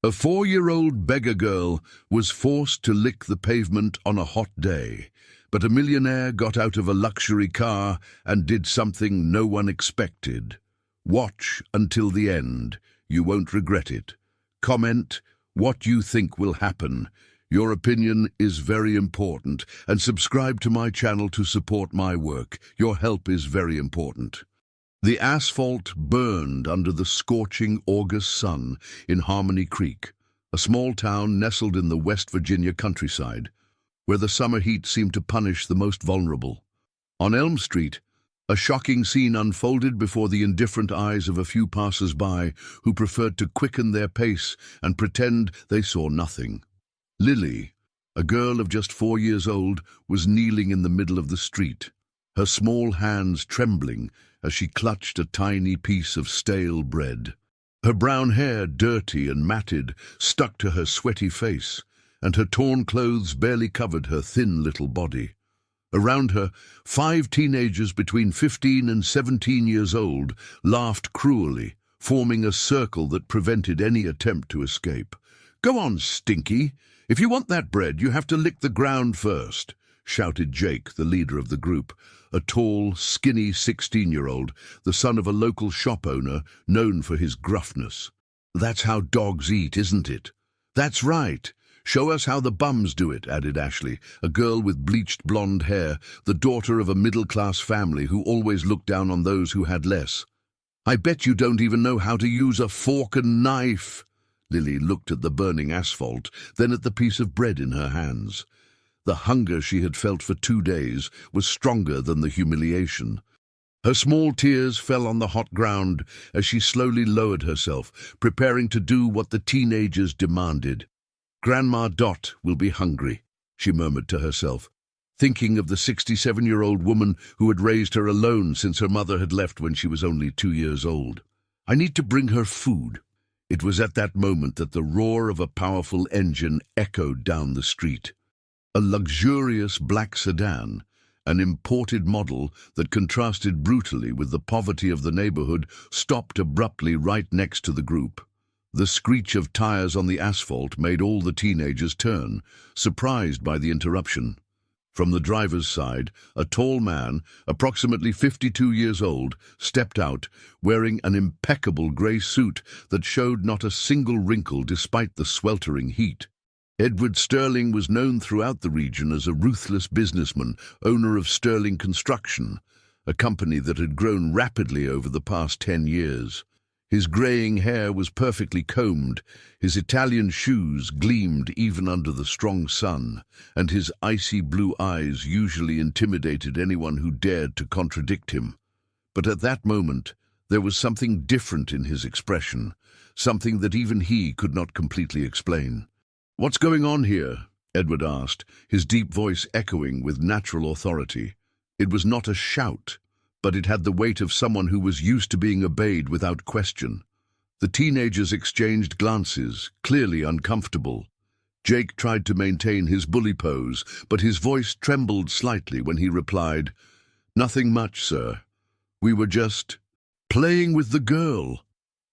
A 4-year-old beggar girl was forced to lick the pavement on a hot day, but a millionaire got out of a luxury car and did something no one expected. Watch until the end. You won't regret it. Comment what you think will happen. Your opinion is very important, and subscribe to my channel to support my work. Your help is very important. The asphalt burned under the scorching August sun in Harmony Creek, a small town nestled in the West Virginia countryside, where the summer heat seemed to punish the most vulnerable. On Elm Street, a shocking scene unfolded before the indifferent eyes of a few passers-by who preferred to quicken their pace and pretend they saw nothing. Lily, a girl of just 4 years old, was kneeling in the middle of the street, her small hands trembling as she clutched a tiny piece of stale bread. Her brown hair, dirty and matted, stuck to her sweaty face, and her torn clothes barely covered her thin little body. Around her, 5 teenagers between 15 and 17 years old laughed cruelly, forming a circle that prevented any attempt to escape. "Go on, Stinky! If you want that bread, you have to lick the ground first," shouted Jake, the leader of the group, a tall, skinny 16-year-old, the son of a local shop owner known for his gruffness. "That's how dogs eat, isn't it?" "That's right. Show us how the bums do it," added Ashley, a girl with bleached blonde hair, the daughter of a middle-class family who always looked down on those who had less. "I bet you don't even know how to use a fork and knife." Lily looked at the burning asphalt, then at the piece of bread in her hands. The hunger she had felt for 2 days was stronger than the humiliation. Her small tears fell on the hot ground as she slowly lowered herself, preparing to do what the teenagers demanded. "Grandma Dot will be hungry," she murmured to herself, thinking of the 67-year-old woman who had raised her alone since her mother had left when she was only 2 years old. "I need to bring her food." It was at that moment that the roar of a powerful engine echoed down the street. A luxurious black sedan, an imported model that contrasted brutally with the poverty of the neighborhood, stopped abruptly right next to the group. The screech of tires on the asphalt made all the teenagers turn, surprised by the interruption. From the driver's side, a tall man, approximately 52 years old, stepped out, wearing an impeccable grey suit that showed not a single wrinkle despite the sweltering heat. Edward Sterling was known throughout the region as a ruthless businessman, owner of Sterling Construction, a company that had grown rapidly over the past 10 years. His greying hair was perfectly combed, his Italian shoes gleamed even under the strong sun, and his icy blue eyes usually intimidated anyone who dared to contradict him. But at that moment, there was something different in his expression, something that even he could not completely explain. "What's going on here?" Edward asked, his deep voice echoing with natural authority. It was not a shout, but it had the weight of someone who was used to being obeyed without question. The teenagers exchanged glances, clearly uncomfortable. Jake tried to maintain his bully pose, but his voice trembled slightly when he replied, "Nothing much, sir. We were just playing with the girl."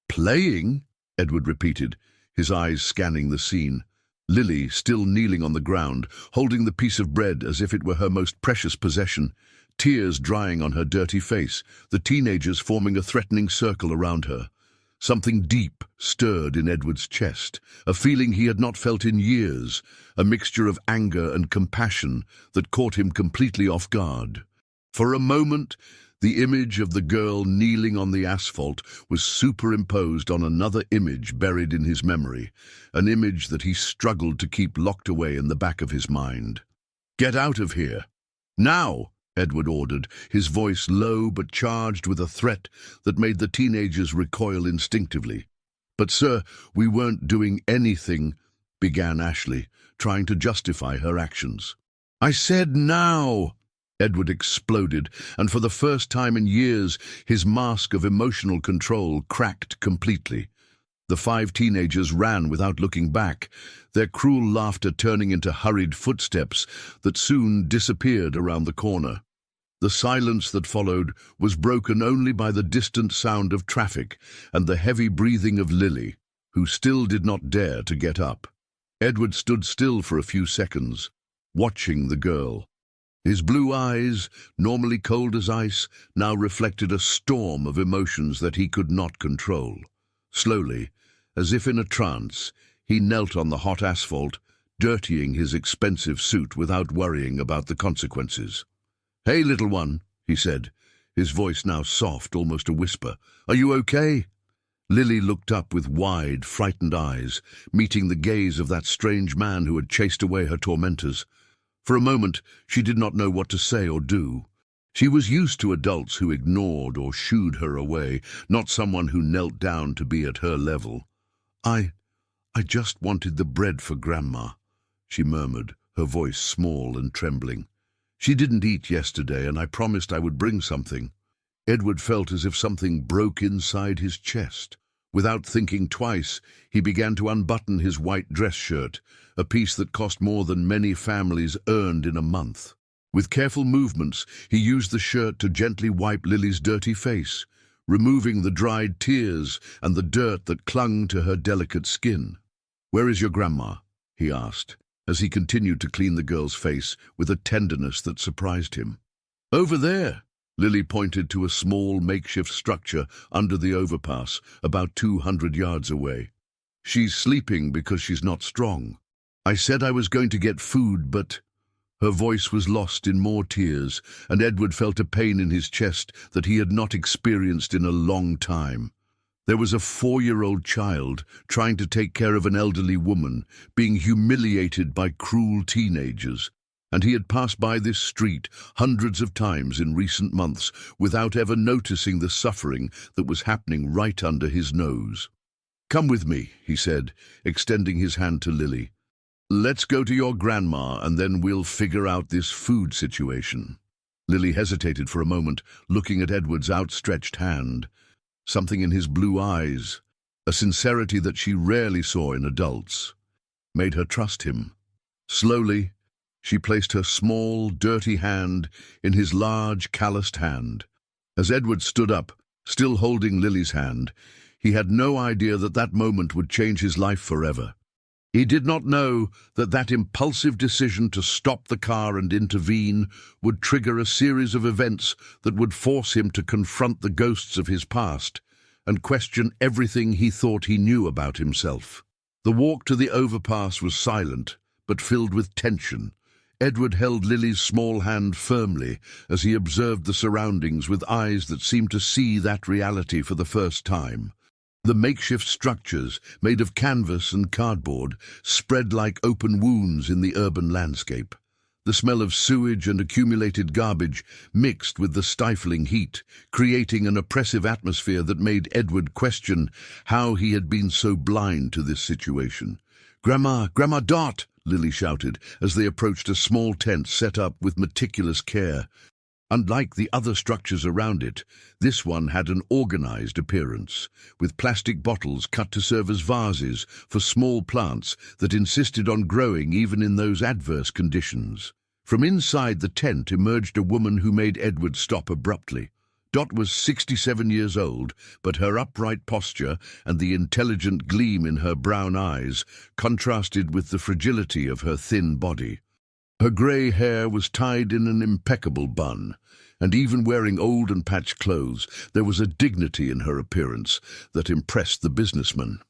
"Playing?" Edward repeated, his eyes scanning the scene. Lily, still kneeling on the ground, holding the piece of bread as if it were her most precious possession, tears drying on her dirty face, the teenagers forming a threatening circle around her. Something deep stirred in Edward's chest, a feeling he had not felt in years, a mixture of anger and compassion that caught him completely off guard. For a moment, the image of the girl kneeling on the asphalt was superimposed on another image buried in his memory, an image that he struggled to keep locked away in the back of his mind. "Get out of here! Now!" Edward ordered, his voice low but charged with a threat that made the teenagers recoil instinctively. "But sir, we weren't doing anything," began Ashley, trying to justify her actions. "I said now!" Edward exploded, and for the first time in years, his mask of emotional control cracked completely. The 5 teenagers ran without looking back, their cruel laughter turning into hurried footsteps that soon disappeared around the corner. The silence that followed was broken only by the distant sound of traffic and the heavy breathing of Lily. who still did not dare to get up. Edward stood still for a few seconds, watching the girl. His blue eyes, normally cold as ice, now reflected a storm of emotions that he could not control. Slowly, as if in a trance, he knelt on the hot asphalt, dirtying his expensive suit without worrying about the consequences. "Hey, little one," he said, his voice now soft, almost a whisper. "Are you okay?" Lily looked up with wide, frightened eyes, meeting the gaze of that strange man who had chased away her tormentors. For a moment, she did not know what to say or do. She was used to adults who ignored or shooed her away, not someone who knelt down to be at her level. I just wanted the bread for Grandma," she murmured, her voice small and trembling. "She didn't eat yesterday, and I promised I would bring something." Edward felt as if something broke inside his chest. Without thinking twice, he began to unbutton his white dress shirt, a piece that cost more than many families earned in a month. With careful movements, he used the shirt to gently wipe Lily's dirty face, removing the dried tears and the dirt that clung to her delicate skin. "Where is your grandma?" he asked, as he continued to clean the girl's face with a tenderness that surprised him. "Over there." Lily pointed to a small makeshift structure under the overpass, about 200 yards away. "She's sleeping because she's not strong. I said I was going to get food, but—" Her voice was lost in more tears, and Edward felt a pain in his chest that he had not experienced in a long time. There was a 4-year-old child trying to take care of an elderly woman, being humiliated by cruel teenagers. And he had passed by this street hundreds of times in recent months without ever noticing the suffering that was happening right under his nose. "Come with me," he said, extending his hand to Lily. "Let's go to your grandma, and then we'll figure out this food situation." Lily hesitated for a moment, looking at Edward's outstretched hand. Something in his blue eyes, a sincerity that she rarely saw in adults, made her trust him. Slowly, she placed her small, dirty hand in his large, calloused hand. As Edward stood up, still holding Lily's hand, he had no idea that that moment would change his life forever. He did not know that that impulsive decision to stop the car and intervene would trigger a series of events that would force him to confront the ghosts of his past and question everything he thought he knew about himself. The walk to the overpass was silent, but filled with tension. Edward held Lily's small hand firmly as he observed the surroundings with eyes that seemed to see that reality for the first time. The makeshift structures, made of canvas and cardboard, spread like open wounds in the urban landscape. The smell of sewage and accumulated garbage mixed with the stifling heat, creating an oppressive atmosphere that made Edward question how he had been so blind to this situation. "Grandma, Grandma Dot!" Lily shouted as they approached a small tent set up with meticulous care. Unlike the other structures around it, this one had an organized appearance, with plastic bottles cut to serve as vases for small plants that insisted on growing even in those adverse conditions. From inside the tent emerged a woman who made Edward stop abruptly. Dot was 67 years old, but her upright posture and the intelligent gleam in her brown eyes contrasted with the fragility of her thin body. Her grey hair was tied in an impeccable bun, and even wearing old and patched clothes, there was a dignity in her appearance that impressed the businessman.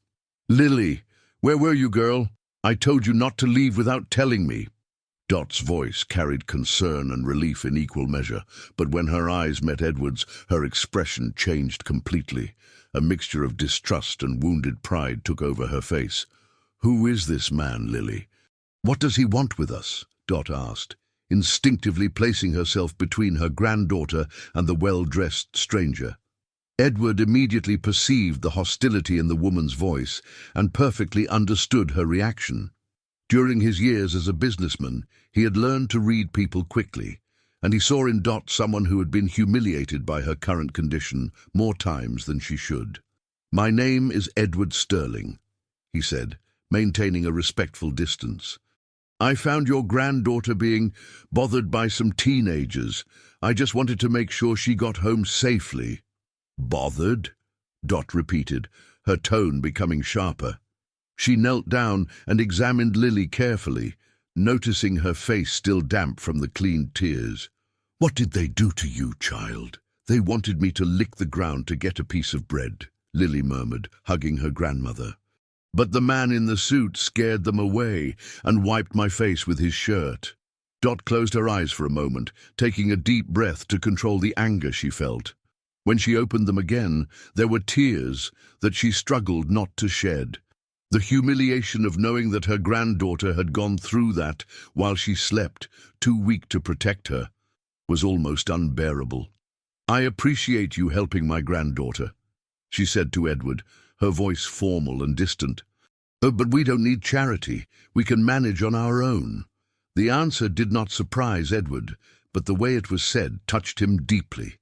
"Lily, where were you, girl? I told you not to leave without telling me." Dot's voice carried concern and relief in equal measure, but when her eyes met Edward's, her expression changed completely. A mixture of distrust and wounded pride took over her face. "Who is this man, Lily? What does he want with us?" Dot asked, instinctively placing herself between her granddaughter and the well-dressed stranger. Edward immediately perceived the hostility in the woman's voice and perfectly understood her reaction. During his years as a businessman, he had learned to read people quickly, and he saw in Dot someone who had been humiliated by her current condition more times than she should. "My name is Edward Sterling," he said, maintaining a respectful distance. "I found your granddaughter being bothered by some teenagers. I just wanted to make sure she got home safely." "Bothered?" Dot repeated, her tone becoming sharper. She knelt down and examined Lily carefully, noticing her face still damp from the clean tears. "What did they do to you, child?" "They wanted me to lick the ground to get a piece of bread," Lily murmured, hugging her grandmother. "But the man in the suit scared them away and wiped my face with his shirt." Dot closed her eyes for a moment, taking a deep breath to control the anger she felt. When she opened them again, there were tears that she struggled not to shed. The humiliation of knowing that her granddaughter had gone through that while she slept, too weak to protect her, was almost unbearable. "I appreciate you helping my granddaughter," she said to Edward, her voice formal and distant. "But we don't need charity. We can manage on our own." The answer did not surprise Edward, but the way it was said touched him deeply.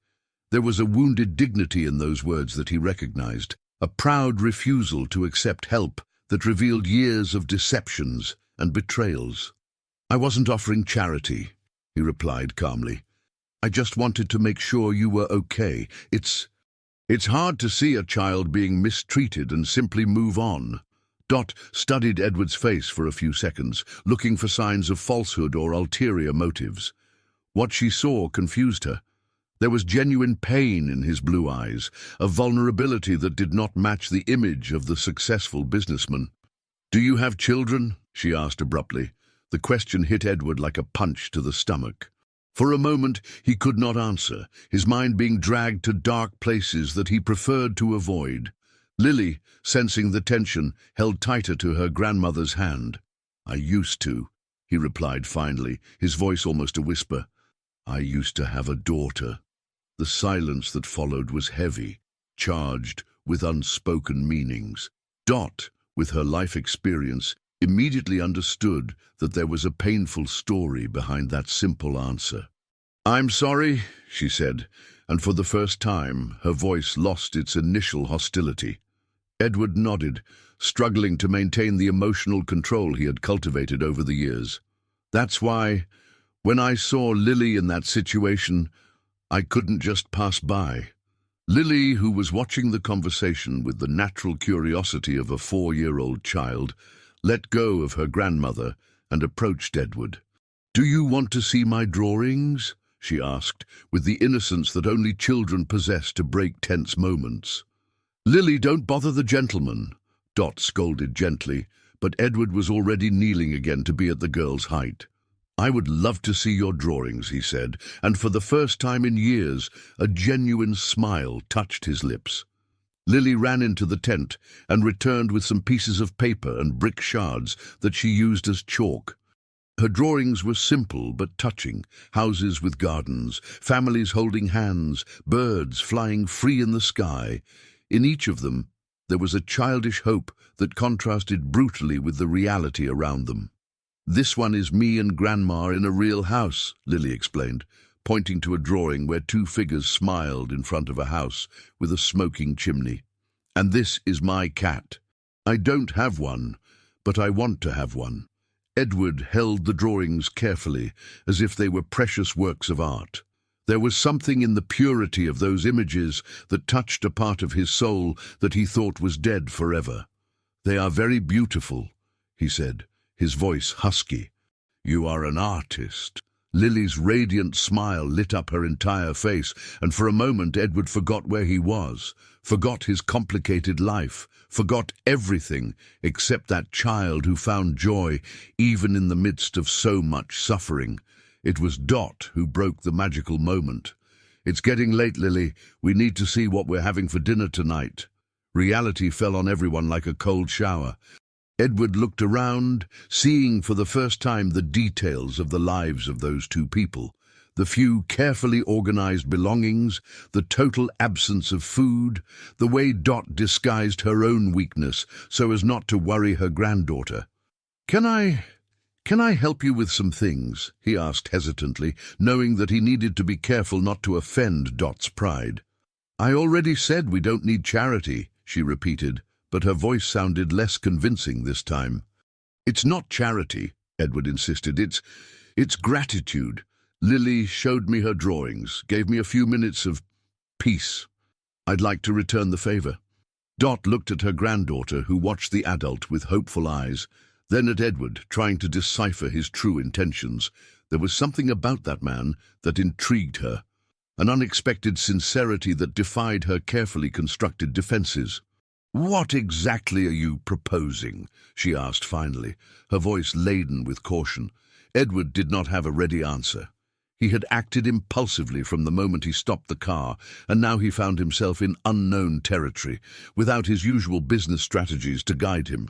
There was a wounded dignity in those words that he recognized, a proud refusal to accept help that revealed years of deceptions and betrayals. "I wasn't offering charity," he replied calmly. "I just wanted to make sure you were okay. It's hard to see a child being mistreated and simply move on." Dot studied Edward's face for a few seconds, looking for signs of falsehood or ulterior motives. What she saw confused her. There was genuine pain in his blue eyes, a vulnerability that did not match the image of the successful businessman. "Do you have children?" she asked abruptly. The question hit Edward like a punch to the stomach. For a moment he could not answer, his mind being dragged to dark places that he preferred to avoid. Lily, sensing the tension, held tighter to her grandmother's hand. "I used to," he replied finally, his voice almost a whisper. "I used to have a daughter." The silence that followed was heavy, charged with unspoken meanings. Dot, with her life experience, immediately understood that there was a painful story behind that simple answer. "I'm sorry," she said, and for the first time her voice lost its initial hostility. Edward nodded, struggling to maintain the emotional control he had cultivated over the years. "That's why, when I saw Lily in that situation, I couldn't just pass by." Lily, who was watching the conversation with the natural curiosity of a 4-year-old child, let go of her grandmother and approached Edward. "Do you want to see my drawings?" she asked, with the innocence that only children possess to break tense moments. "Lily, don't bother the gentleman," Dot scolded gently, but Edward was already kneeling again to be at the girl's height. "I would love to see your drawings," he said, and for the first time in years, a genuine smile touched his lips. Lily ran into the tent and returned with some pieces of paper and brick shards that she used as chalk. Her drawings were simple but touching: houses with gardens, families holding hands, birds flying free in the sky. In each of them, there was a childish hope that contrasted brutally with the reality around them. "This one is me and Grandma in a real house," Lily explained, pointing to a drawing where 2 figures smiled in front of a house with a smoking chimney. "And this is my cat. I don't have one, but I want to have one." Edward held the drawings carefully, as if they were precious works of art. There was something in the purity of those images that touched a part of his soul that he thought was dead forever. "They are very beautiful," he said, his voice husky. "You are an artist." Lily's radiant smile lit up her entire face, and for a moment Edward forgot where he was, forgot his complicated life, forgot everything except that child who found joy even in the midst of so much suffering. It was Dot who broke the magical moment. "It's getting late, Lily. We need to see what we're having for dinner tonight." Reality fell on everyone like a cold shower. Edward looked around, seeing for the first time the details of the lives of those 2 people. The few carefully organized belongings, the total absence of food, the way Dot disguised her own weakness so as not to worry her granddaughter. Can I help you with some things?" he asked hesitantly, knowing that he needed to be careful not to offend Dot's pride. "I already said we don't need charity," she repeated, but her voice sounded less convincing this time. "It's not charity," Edward insisted. It's gratitude. Lily showed me her drawings, gave me a few minutes of peace. I'd like to return the favor." Dot looked at her granddaughter, who watched the adult with hopeful eyes, then at Edward, trying to decipher his true intentions. There was something about that man that intrigued her, an unexpected sincerity that defied her carefully constructed defenses. "What exactly are you proposing?" she asked finally, her voice laden with caution. Edward did not have a ready answer. He had acted impulsively from the moment he stopped the car, and now he found himself in unknown territory, without his usual business strategies to guide him.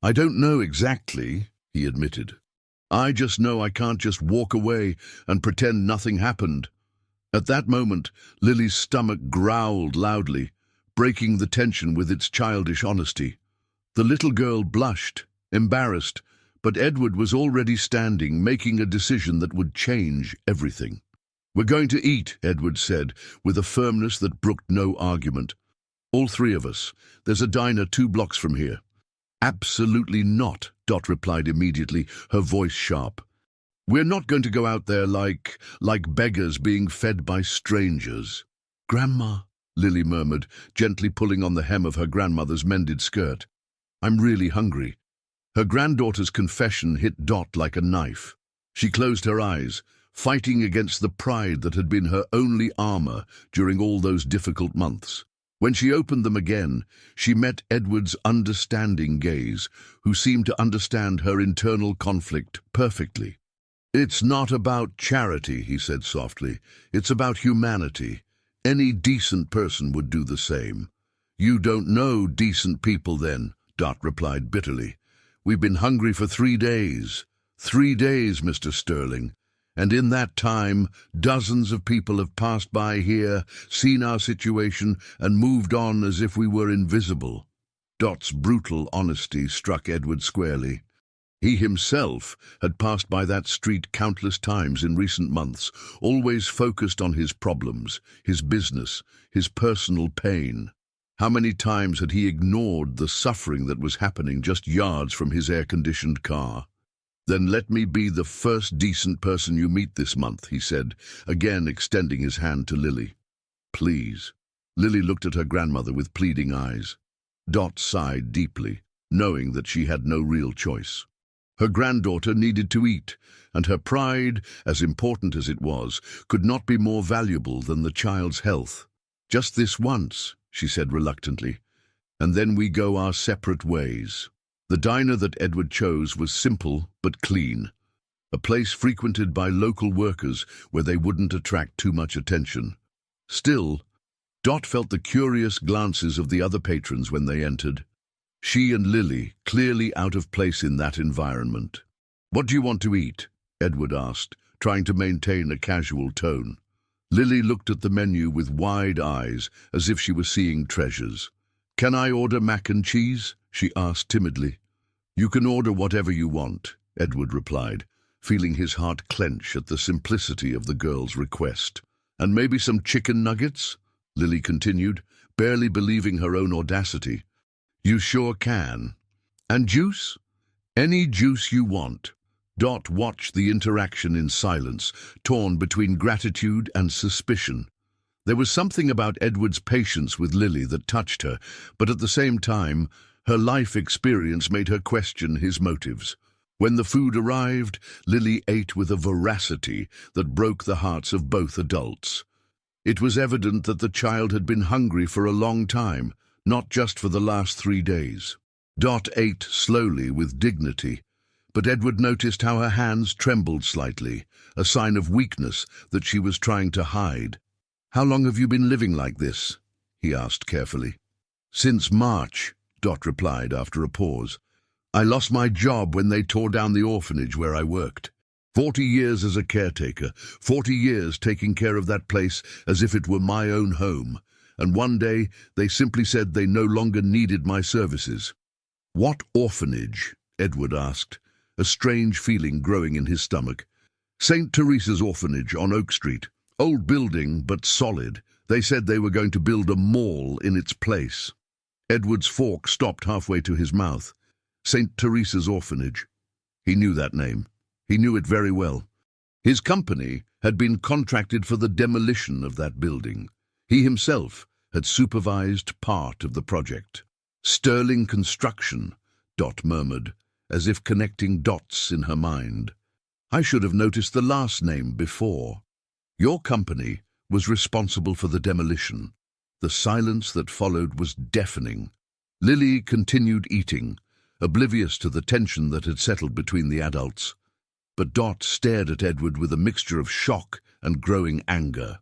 "I don't know exactly," he admitted. "I just know I can't just walk away and pretend nothing happened." At that moment, Lily's stomach growled loudly, breaking the tension with its childish honesty. The little girl blushed, embarrassed, but Edward was already standing, making a decision that would change everything. "We're going to eat," Edward said, with a firmness that brooked no argument. "All three of us. There's a diner 2 blocks from here." "Absolutely not," Dot replied immediately, her voice sharp. "We're not going to go out there like beggars being fed by strangers." "Grandma," Lily murmured, gently pulling on the hem of her grandmother's mended skirt. "I'm really hungry." Her granddaughter's confession hit Dot like a knife. She closed her eyes, fighting against the pride that had been her only armor during all those difficult months. When she opened them again, she met Edward's understanding gaze, who seemed to understand her internal conflict perfectly. "It's not about charity," he said softly. "It's about humanity. Any decent person would do the same." "You don't know decent people then," Dot replied bitterly. "We've been hungry for 3 days. 3 days, Mr. Sterling. And in that time, dozens of people have passed by here, seen our situation, and moved on as if we were invisible." Dot's brutal honesty struck Edward squarely. He himself had passed by that street countless times in recent months, always focused on his problems, his business, his personal pain. How many times had he ignored the suffering that was happening just yards from his air-conditioned car? "Then let me be the first decent person you meet this month," he said, again extending his hand to Lily. "Please." Lily looked at her grandmother with pleading eyes. Dot sighed deeply, knowing that she had no real choice. Her granddaughter needed to eat, and her pride, as important as it was, could not be more valuable than the child's health. "Just this once," she said reluctantly, "and then we go our separate ways." The diner that Edward chose was simple but clean, a place frequented by local workers where they wouldn't attract too much attention. Still, Dot felt the curious glances of the other patrons when they entered. She and Lily, clearly out of place in that environment. "What do you want to eat?" Edward asked, trying to maintain a casual tone. Lily looked at the menu with wide eyes, as if she were seeing treasures. "Can I order mac and cheese?" she asked timidly. "You can order whatever you want," Edward replied, feeling his heart clench at the simplicity of the girl's request. "And maybe some chicken nuggets?" Lily continued, barely believing her own audacity. "You sure can. And juice?" "Any juice you want." Dot watched the interaction in silence, torn between gratitude and suspicion. There was something about Edward's patience with Lily that touched her, but at the same time, her life experience made her question his motives. When the food arrived, Lily ate with a voracity that broke the hearts of both adults. It was evident that the child had been hungry for a long time, not just for the last 3 days. Dot ate slowly with dignity, but Edward noticed how her hands trembled slightly, a sign of weakness that she was trying to hide. "How long have you been living like this?" he asked carefully. "Since March," Dot replied after a pause. "I lost my job when they tore down the orphanage where I worked. 40 years as a caretaker, 40 years taking care of that place as if it were my own home. And one day they simply said they no longer needed my services." "What orphanage?" Edward asked, a strange feeling growing in his stomach. "St. Teresa's Orphanage on Oak Street. Old building, but solid. They said they were going to build a mall in its place." Edward's fork stopped halfway to his mouth. St. Teresa's Orphanage. He knew that name. He knew it very well. His company had been contracted for the demolition of that building. He himself had supervised part of the project. Sterling Construction, Dot murmured, as if connecting dots in her mind. I should have noticed the last name before. Your company was responsible for the demolition. The silence that followed was deafening. Lily continued eating, oblivious to the tension that had settled between the adults. But Dot stared at Edward with a mixture of shock and growing anger.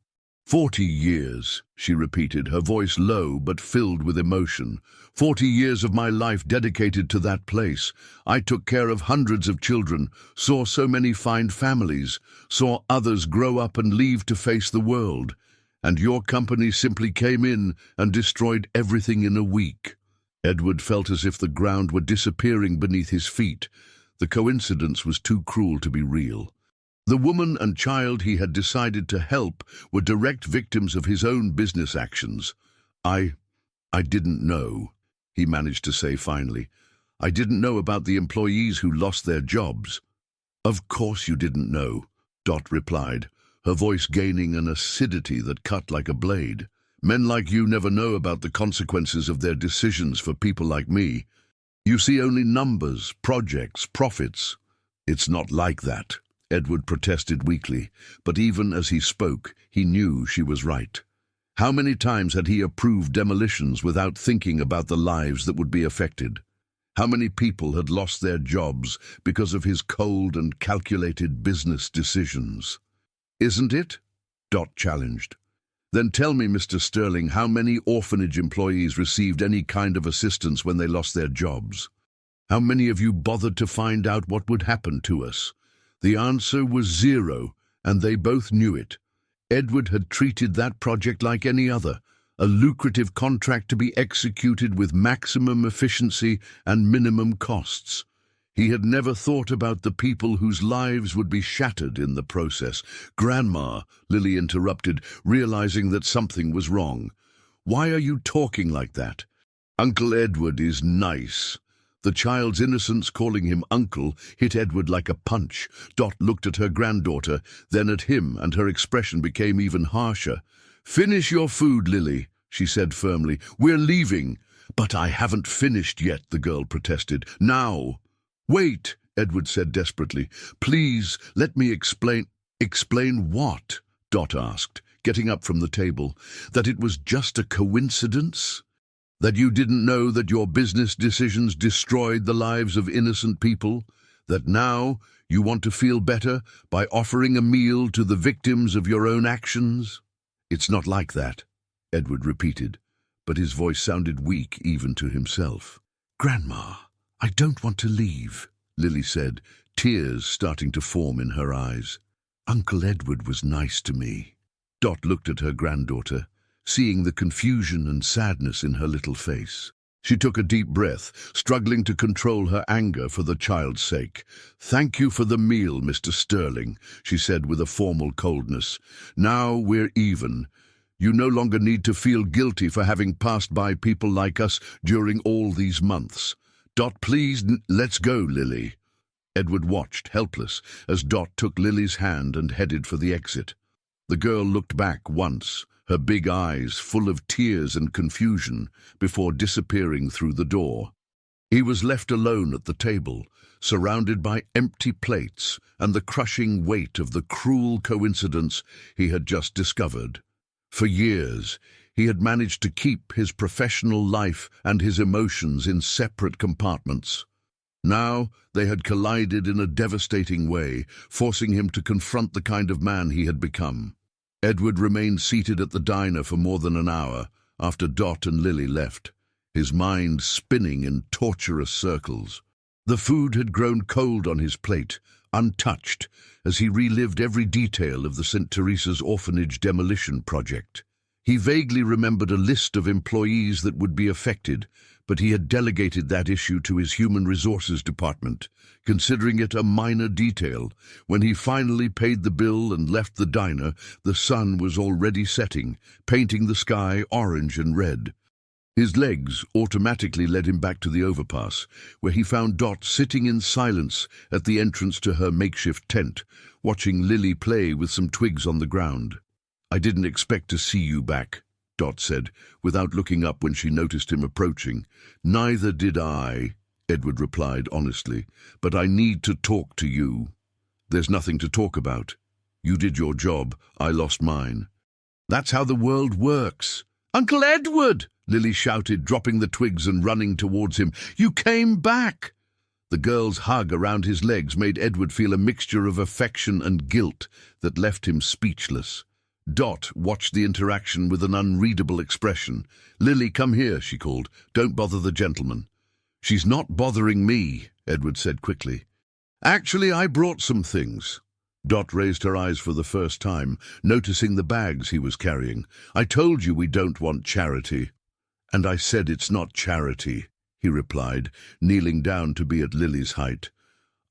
40 years, she repeated, her voice low but filled with emotion. 40 years of my life dedicated to that place. I took care of hundreds of children, saw so many fine families, saw others grow up and leave to face the world. And your company simply came in and destroyed everything in a week. Edward felt as if the ground were disappearing beneath his feet. The coincidence was too cruel to be real. The woman and child he had decided to help were direct victims of his own business actions. I didn't know, he managed to say finally. I didn't know about the employees who lost their jobs. Of course you didn't know, Dot replied, her voice gaining an acidity that cut like a blade. Men like you never know about the consequences of their decisions for people like me. You see only numbers, projects, profits. It's not like that, Edward protested weakly, but even as he spoke, he knew she was right. How many times had he approved demolitions without thinking about the lives that would be affected? How many people had lost their jobs because of his cold and calculated business decisions? Isn't it? Dot challenged. Then tell me, Mr. Sterling, how many orphanage employees received any kind of assistance when they lost their jobs? How many of you bothered to find out what would happen to us? The answer was 0, and they both knew it. Edward had treated that project like any other, a lucrative contract to be executed with maximum efficiency and minimum costs. He had never thought about the people whose lives would be shattered in the process. Grandma, Lily interrupted, realizing that something was wrong. Why are you talking like that? Uncle Edward is nice. The child's innocence calling him uncle hit Edward like a punch. Dot looked at her granddaughter, then at him, and her expression became even harsher. Finish your food, Lily, she said firmly. We're leaving. But I haven't finished yet, the girl protested. Now. Wait, Edward said desperately. Please, let me explain. Explain what? Dot asked, getting up from the table. That it was just a coincidence? That you didn't know that your business decisions destroyed the lives of innocent people? That now you want to feel better by offering a meal to the victims of your own actions? It's not like that, Edward repeated, but his voice sounded weak even to himself. Grandma, I don't want to leave, Lily said, tears starting to form in her eyes. Uncle Edward was nice to me. Dot looked at her granddaughter, seeing the confusion and sadness in her little face. She took a deep breath, struggling to control her anger for the child's sake. Thank you for the meal, Mr. Sterling, she said with a formal coldness. Now we're even. You no longer need to feel guilty for having passed by people like us during all these months. Dot, please, let's go, Lily. Edward watched, helpless, as Dot took Lily's hand and headed for the exit. The girl looked back once, her big eyes full of tears and confusion, before disappearing through the door. He was left alone at the table, surrounded by empty plates and the crushing weight of the cruel coincidence he had just discovered. For years, he had managed to keep his professional life and his emotions in separate compartments. Now they had collided in a devastating way, forcing him to confront the kind of man he had become. Edward remained seated at the diner for more than an hour after Dot and Lily left, his mind spinning in torturous circles. The food had grown cold on his plate, untouched, as he relived every detail of the St. Teresa's orphanage demolition project. He vaguely remembered a list of employees that would be affected, but he had delegated that issue to his human resources department, considering it a minor detail. When he finally paid the bill and left the diner, the sun was already setting, painting the sky orange and red. His legs automatically led him back to the overpass, where he found Dot sitting in silence at the entrance to her makeshift tent, watching Lily play with some twigs on the ground. I didn't expect to see you back, Dot said, without looking up when she noticed him approaching. "Neither did I," Edward replied honestly, "but I need to talk to you." "There's nothing to talk about. You did your job, I lost mine." "That's how the world works." "Uncle Edward!" Lily shouted, dropping the twigs and running towards him. "You came back!" The girl's hug around his legs made Edward feel a mixture of affection and guilt that left him speechless. Dot watched the interaction with an unreadable expression. "Lily, come here," she called. "Don't bother the gentleman." "She's not bothering me," Edward said quickly. "Actually, I brought some things." Dot raised her eyes for the first time, noticing the bags he was carrying. "I told you we don't want charity." "And I said it's not charity," he replied, kneeling down to be at Lily's height.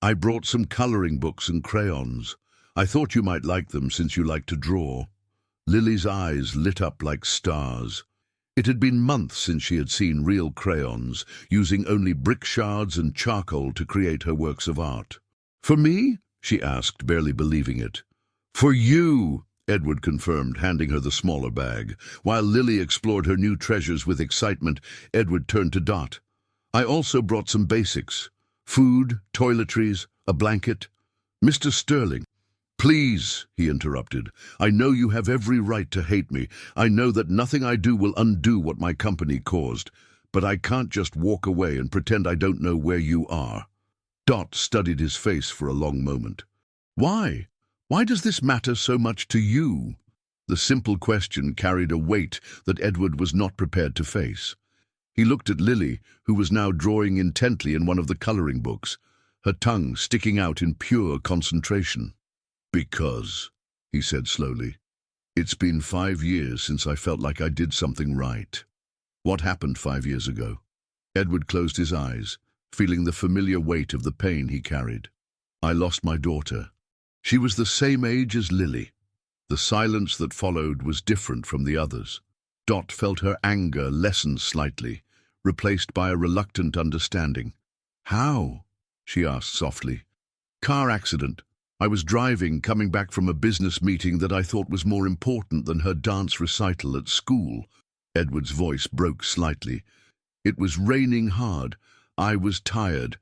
"I brought some coloring books and crayons. I thought you might like them since you like to draw." Lily's eyes lit up like stars. It had been months since she had seen real crayons, using only brick shards and charcoal to create her works of art. "For me?" she asked, barely believing it. "For you," Edward confirmed, handing her the smaller bag. While Lily explored her new treasures with excitement, Edward turned to Dot. "I also brought some basics. Food, toiletries, a blanket." "Mr. Sterling." "Please," he interrupted. "I know you have every right to hate me. I know that nothing I do will undo what my company caused. But I can't just walk away and pretend I don't know where you are." Dot studied his face for a long moment. "Why? Why does this matter so much to you?" The simple question carried a weight that Edward was not prepared to face. He looked at Lily, who was now drawing intently in one of the coloring books, her tongue sticking out in pure concentration. "Because," he said slowly, "it's been 5 years since I felt like I did something right." "What happened 5 years ago?" Edward closed his eyes, feeling the familiar weight of the pain he carried. "I lost my daughter. She was the same age as Lily." The silence that followed was different from the others. Dot felt her anger lessen slightly, replaced by a reluctant understanding. "How?" she asked softly. "Car accident. I was driving, coming back from a business meeting that I thought was more important than her dance recital at school." Edward's voice broke slightly. "It was raining hard. I was tired,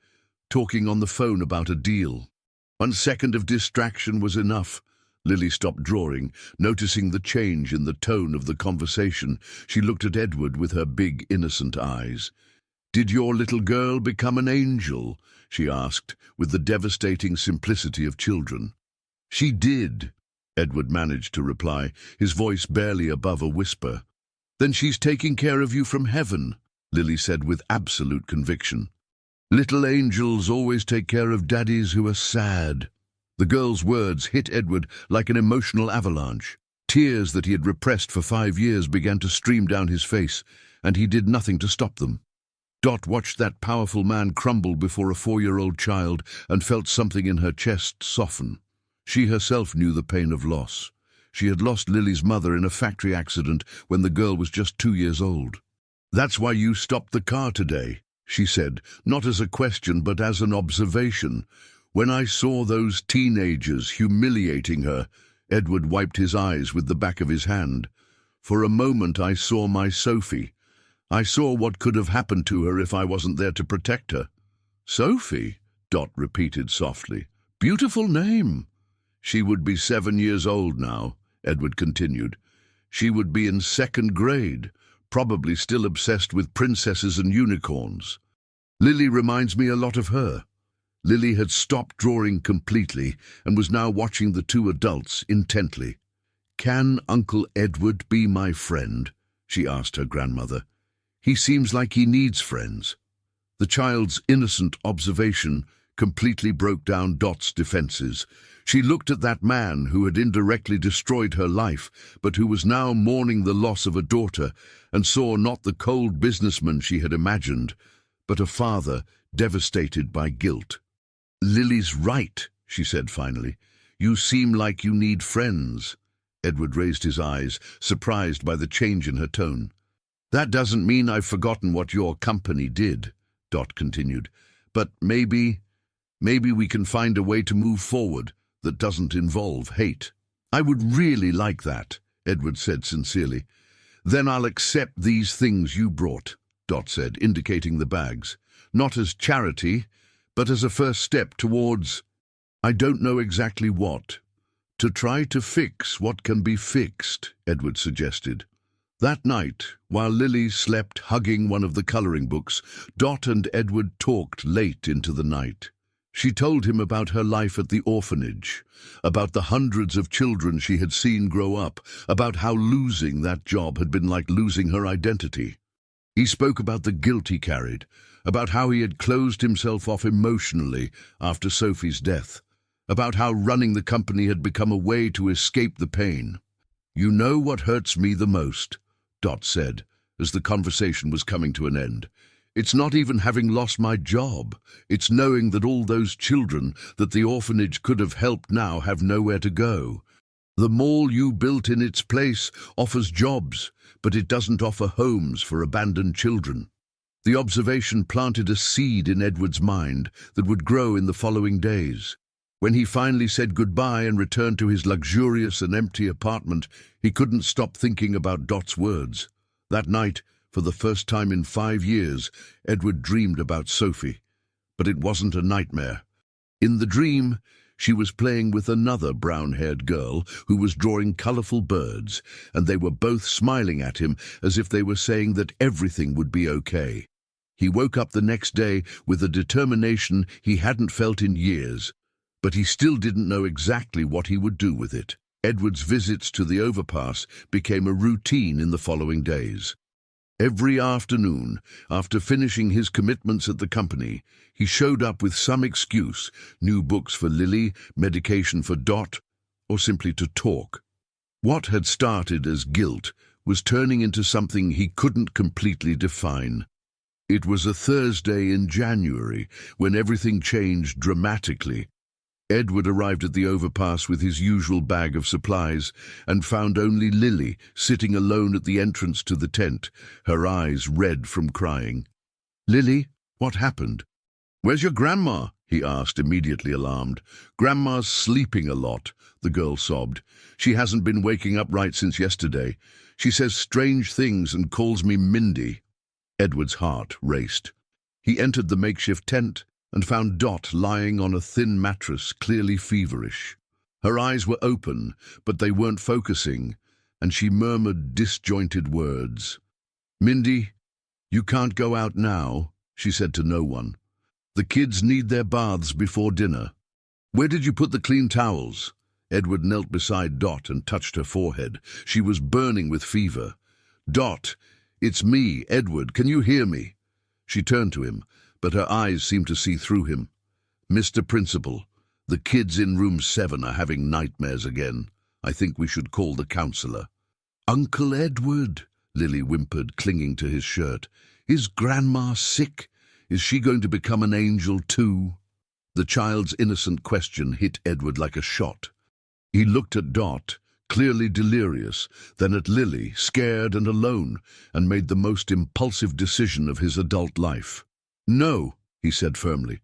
talking on the phone about a deal. 1 second of distraction was enough." Lily stopped drawing, noticing the change in the tone of the conversation. She looked at Edward with her big, innocent eyes. "Did your little girl become an angel?" she asked, with the devastating simplicity of children. "She did," Edward managed to reply, his voice barely above a whisper. "Then she's taking care of you from heaven," Lily said with absolute conviction. "Little angels always take care of daddies who are sad." The girl's words hit Edward like an emotional avalanche. Tears that he had repressed for 5 years began to stream down his face, and he did nothing to stop them. Dot watched that powerful man crumble before a 4-year-old child and felt something in her chest soften. She herself knew the pain of loss. She had lost Lily's mother in a factory accident when the girl was just 2 years old. "That's why you stopped the car today," she said, not as a question but as an observation. "When I saw those teenagers humiliating her," Edward wiped his eyes with the back of his hand. "For a moment I saw my Sophie. I saw what could have happened to her if I wasn't there to protect her." "Sophie?" Dot repeated softly. "Beautiful name." "She would be 7 years old now," Edward continued. "She would be in 2nd grade, probably still obsessed with princesses and unicorns. Lily reminds me a lot of her." Lily had stopped drawing completely and was now watching the 2 adults intently. "Can Uncle Edward be my friend?" she asked her grandmother. "He seems like he needs friends." The child's innocent observation completely broke down Dot's defenses. She looked at that man who had indirectly destroyed her life, but who was now mourning the loss of a daughter, and saw not the cold businessman she had imagined, but a father devastated by guilt. "Lily's right," she said finally. "You seem like you need friends." Edward raised his eyes, surprised by the change in her tone. "That doesn't mean I've forgotten what your company did," Dot continued. "But maybe we can find a way to move forward that doesn't involve hate." "I would really like that," Edward said sincerely. Then I'll accept these things you brought, Dot said, indicating the bags. Not as charity, but as a first step towards, I don't know exactly what. To try to fix what can be fixed, Edward suggested. That night, while Lily slept hugging one of the colouring books, Dot and Edward talked late into the night. She told him about her life at the orphanage, about the hundreds of children she had seen grow up, about how losing that job had been like losing her identity. He spoke about the guilt he carried, about how he had closed himself off emotionally after Sophie's death, about how running the company had become a way to escape the pain. "You know what hurts me the most," Dot said, as the conversation was coming to an end. "It's not even having lost my job. It's knowing that all those children that the orphanage could have helped now have nowhere to go. The mall you built in its place offers jobs, but it doesn't offer homes for abandoned children." The observation planted a seed in Edward's mind that would grow in the following days. When he finally said goodbye and returned to his luxurious and empty apartment, he couldn't stop thinking about Dot's words. That night, for the first time in 5 years, Edward dreamed about Sophie. But it wasn't a nightmare. In the dream, she was playing with another brown-haired girl who was drawing colourful birds, and they were both smiling at him as if they were saying that everything would be okay. He woke up the next day with a determination he hadn't felt in years, but he still didn't know exactly what he would do with it. Edward's visits to the overpass became a routine in the following days. Every afternoon, after finishing his commitments at the company, he showed up with some excuse, new books for Lily, medication for Dot, or simply to talk. What had started as guilt was turning into something he couldn't completely define. It was a Thursday in January when everything changed dramatically. Edward arrived at the overpass with his usual bag of supplies and found only Lily sitting alone at the entrance to the tent, her eyes red from crying. "Lily, what happened?" "Where's your grandma?" he asked, immediately alarmed. "Grandma's sleeping a lot," the girl sobbed. "She hasn't been waking up right since yesterday. She says strange things and calls me Mindy." Edward's heart raced. He entered the makeshift tent and found Dot lying on a thin mattress, clearly feverish. Her eyes were open, but they weren't focusing, and she murmured disjointed words. "Mindy, you can't go out now," she said to no one. "The kids need their baths before dinner." "Where did you put the clean towels?" Edward knelt beside Dot and touched her forehead. She was burning with fever. "Dot, it's me, Edward. Can you hear me?" She turned to him, but her eyes seemed to see through him. "Mr. Principal, the kids in room 7 are having nightmares again. I think we should call the counselor." "Uncle Edward," Lily whimpered, clinging to his shirt. "Is Grandma sick? Is she going to become an angel too?" The child's innocent question hit Edward like a shot. He looked at Dot, clearly delirious, then at Lily, scared and alone, and made the most impulsive decision of his adult life. "No," he said firmly.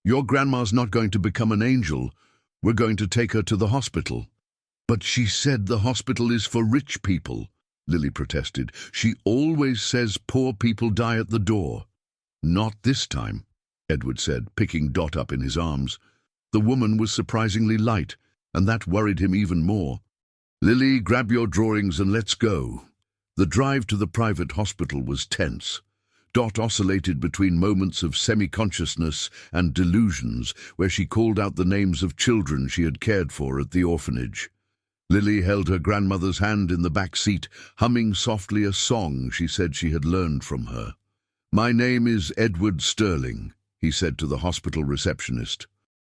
"Your grandma's not going to become an angel. We're going to take her to the hospital." "But she said the hospital is for rich people," Lily protested. "She always says poor people die at the door." "Not this time," Edward said, picking Dot up in his arms. The woman was surprisingly light, and that worried him even more. "Lily, grab your drawings and let's go." The drive to the private hospital was tense. Dot oscillated between moments of semi-consciousness and delusions where she called out the names of children she had cared for at the orphanage. Lily held her grandmother's hand in the back seat, humming softly a song she said she had learned from her. "My name is Edward Sterling," he said to the hospital receptionist.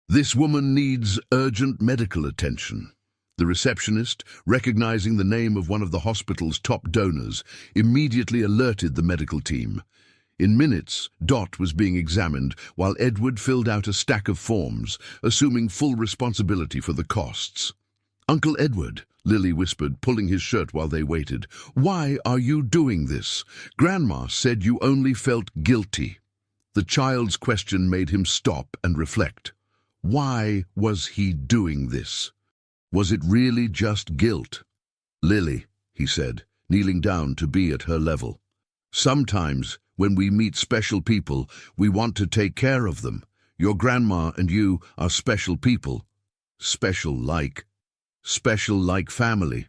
"This woman needs urgent medical attention." The receptionist, recognizing the name of one of the hospital's top donors, immediately alerted the medical team. In minutes, Dot was being examined while Edward filled out a stack of forms, assuming full responsibility for the costs. "Uncle Edward," Lily whispered, pulling his shirt while they waited, "why are you doing this? Grandma said you only felt guilty." The child's question made him stop and reflect. Why was he doing this? Was it really just guilt? "Lily," he said, kneeling down to be at her level. "Sometimes, when we meet special people, we want to take care of them. Your grandma and you are special people. Special like family."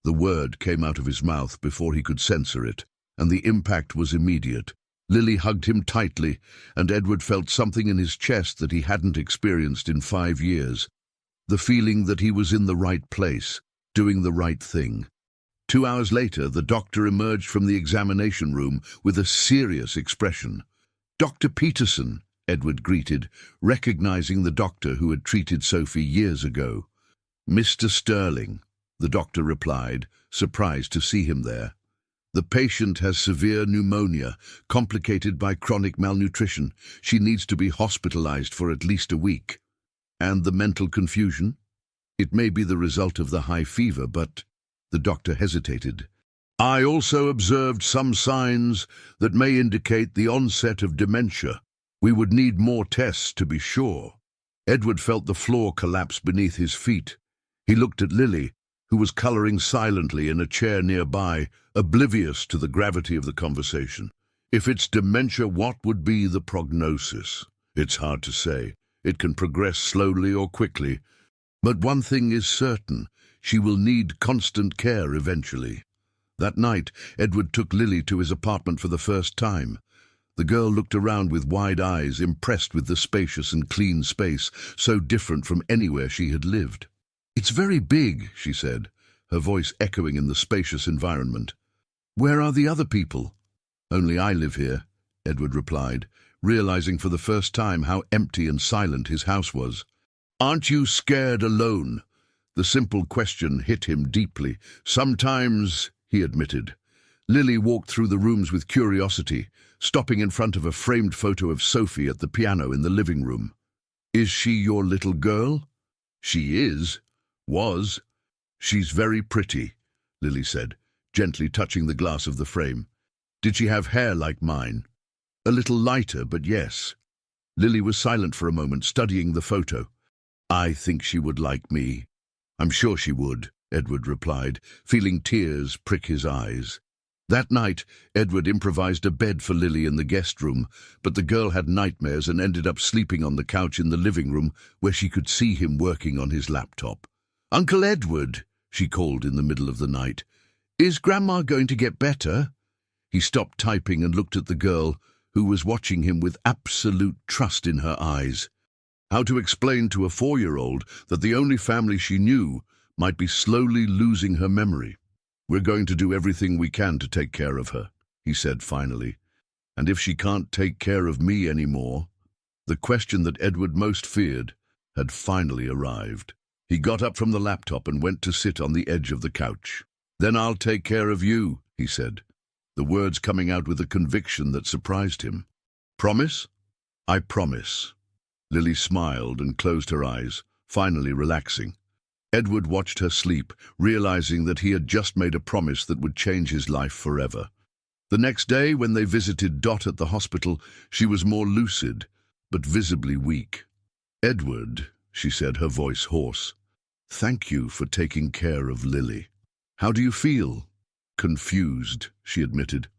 The word came out of his mouth before he could censor it, and the impact was immediate. Lily hugged him tightly, and Edward felt something in his chest that he hadn't experienced in 5 years. The feeling that he was in the right place, doing the right thing. 2 hours later, the doctor emerged from the examination room with a serious expression. "Dr. Peterson," Edward greeted, recognizing the doctor who had treated Sophie years ago. "Mr. Sterling," the doctor replied, surprised to see him there. "The patient has severe pneumonia, complicated by chronic malnutrition. She needs to be hospitalized for at least a week." "And the mental confusion?" "It may be the result of the high fever, but—" The doctor hesitated. "I also observed some signs that may indicate the onset of dementia. We would need more tests to be sure." Edward felt the floor collapse beneath his feet. He looked at Lily, who was coloring silently in a chair nearby, oblivious to the gravity of the conversation. "If it's dementia, what would be the prognosis? It's hard to say. It can progress slowly or quickly. But one thing is certain, she will need constant care eventually." That night, Edward took Lily to his apartment for the first time. The girl looked around with wide eyes, impressed with the spacious and clean space, so different from anywhere she had lived. "It's very big," she said, her voice echoing in the spacious environment. "Where are the other people?" "Only I live here," Edward replied, realizing for the first time how empty and silent his house was. "Aren't you scared alone?" The simple question hit him deeply. "Sometimes," he admitted. Lily walked through the rooms with curiosity, stopping in front of a framed photo of Sophie at the piano in the living room. "Is she your little girl?" "She is. Was. She's very pretty," Lily said, gently touching the glass of the frame. "Did she have hair like mine?" "A little lighter, but yes." Lily was silent for a moment, studying the photo. "I think she would like me." "I'm sure she would," Edward replied, feeling tears prick his eyes. That night, Edward improvised a bed for Lily in the guest room, but the girl had nightmares and ended up sleeping on the couch in the living room where she could see him working on his laptop. "Uncle Edward," she called in the middle of the night, "is Grandma going to get better?" He stopped typing and looked at the girl, who was watching him with absolute trust in her eyes. How to explain to a 4-year-old that the only family she knew might be slowly losing her memory? "We're going to do everything we can to take care of her," he said finally. "And if she can't take care of me anymore?" The question that Edward most feared had finally arrived. He got up from the laptop and went to sit on the edge of the couch. "Then I'll take care of you," he said, the words coming out with a conviction that surprised him. "Promise?" "I promise." Lily smiled and closed her eyes, finally relaxing. Edward watched her sleep, realizing that he had just made a promise that would change his life forever. The next day, when they visited Dot at the hospital, she was more lucid, but visibly weak. "Edward," she said, her voice hoarse, "thank you for taking care of Lily." "How do you feel?" "Confused," she admitted.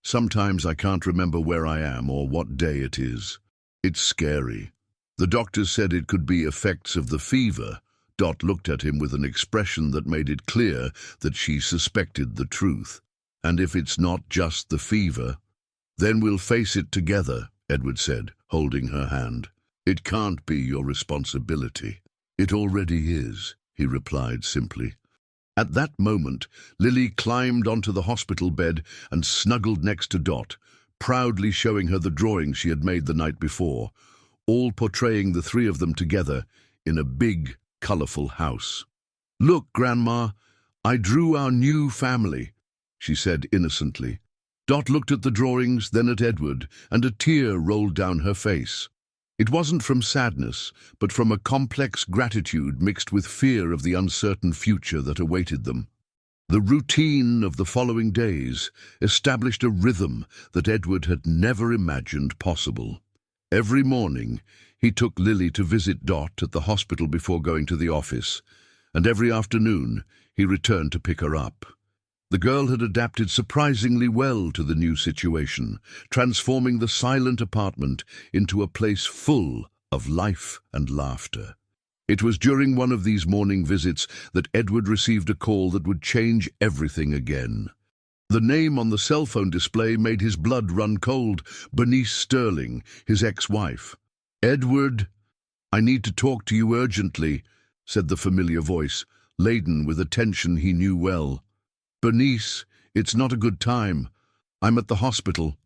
"Sometimes I can't remember where I am or what day it is. It's scary. The doctors said it could be effects of the fever." Dot looked at him with an expression that made it clear that she suspected the truth. "And if it's not just the fever?" "Then we'll face it together," Edward said, holding her hand. "It can't be your responsibility." "It already is," he replied simply. At that moment, Lily climbed onto the hospital bed and snuggled next to Dot, proudly showing her the drawings she had made the night before, all portraying the 3 of them together in a big, colorful house. "Look, Grandma, I drew our new family," she said innocently. Dot looked at the drawings, then at Edward, and a tear rolled down her face. It wasn't from sadness, but from a complex gratitude mixed with fear of the uncertain future that awaited them. The routine of the following days established a rhythm that Edward had never imagined possible. Every morning, he took Lily to visit Dot at the hospital before going to the office, and every afternoon he returned to pick her up. The girl had adapted surprisingly well to the new situation, transforming the silent apartment into a place full of life and laughter. It was during one of these morning visits that Edward received a call that would change everything again. The name on the cell phone display made his blood run cold. Bernice Sterling, his ex-wife. "Edward, I need to talk to you urgently," said the familiar voice, laden with a tension he knew well. "Bernice, it's not a good time. I'm at the hospital."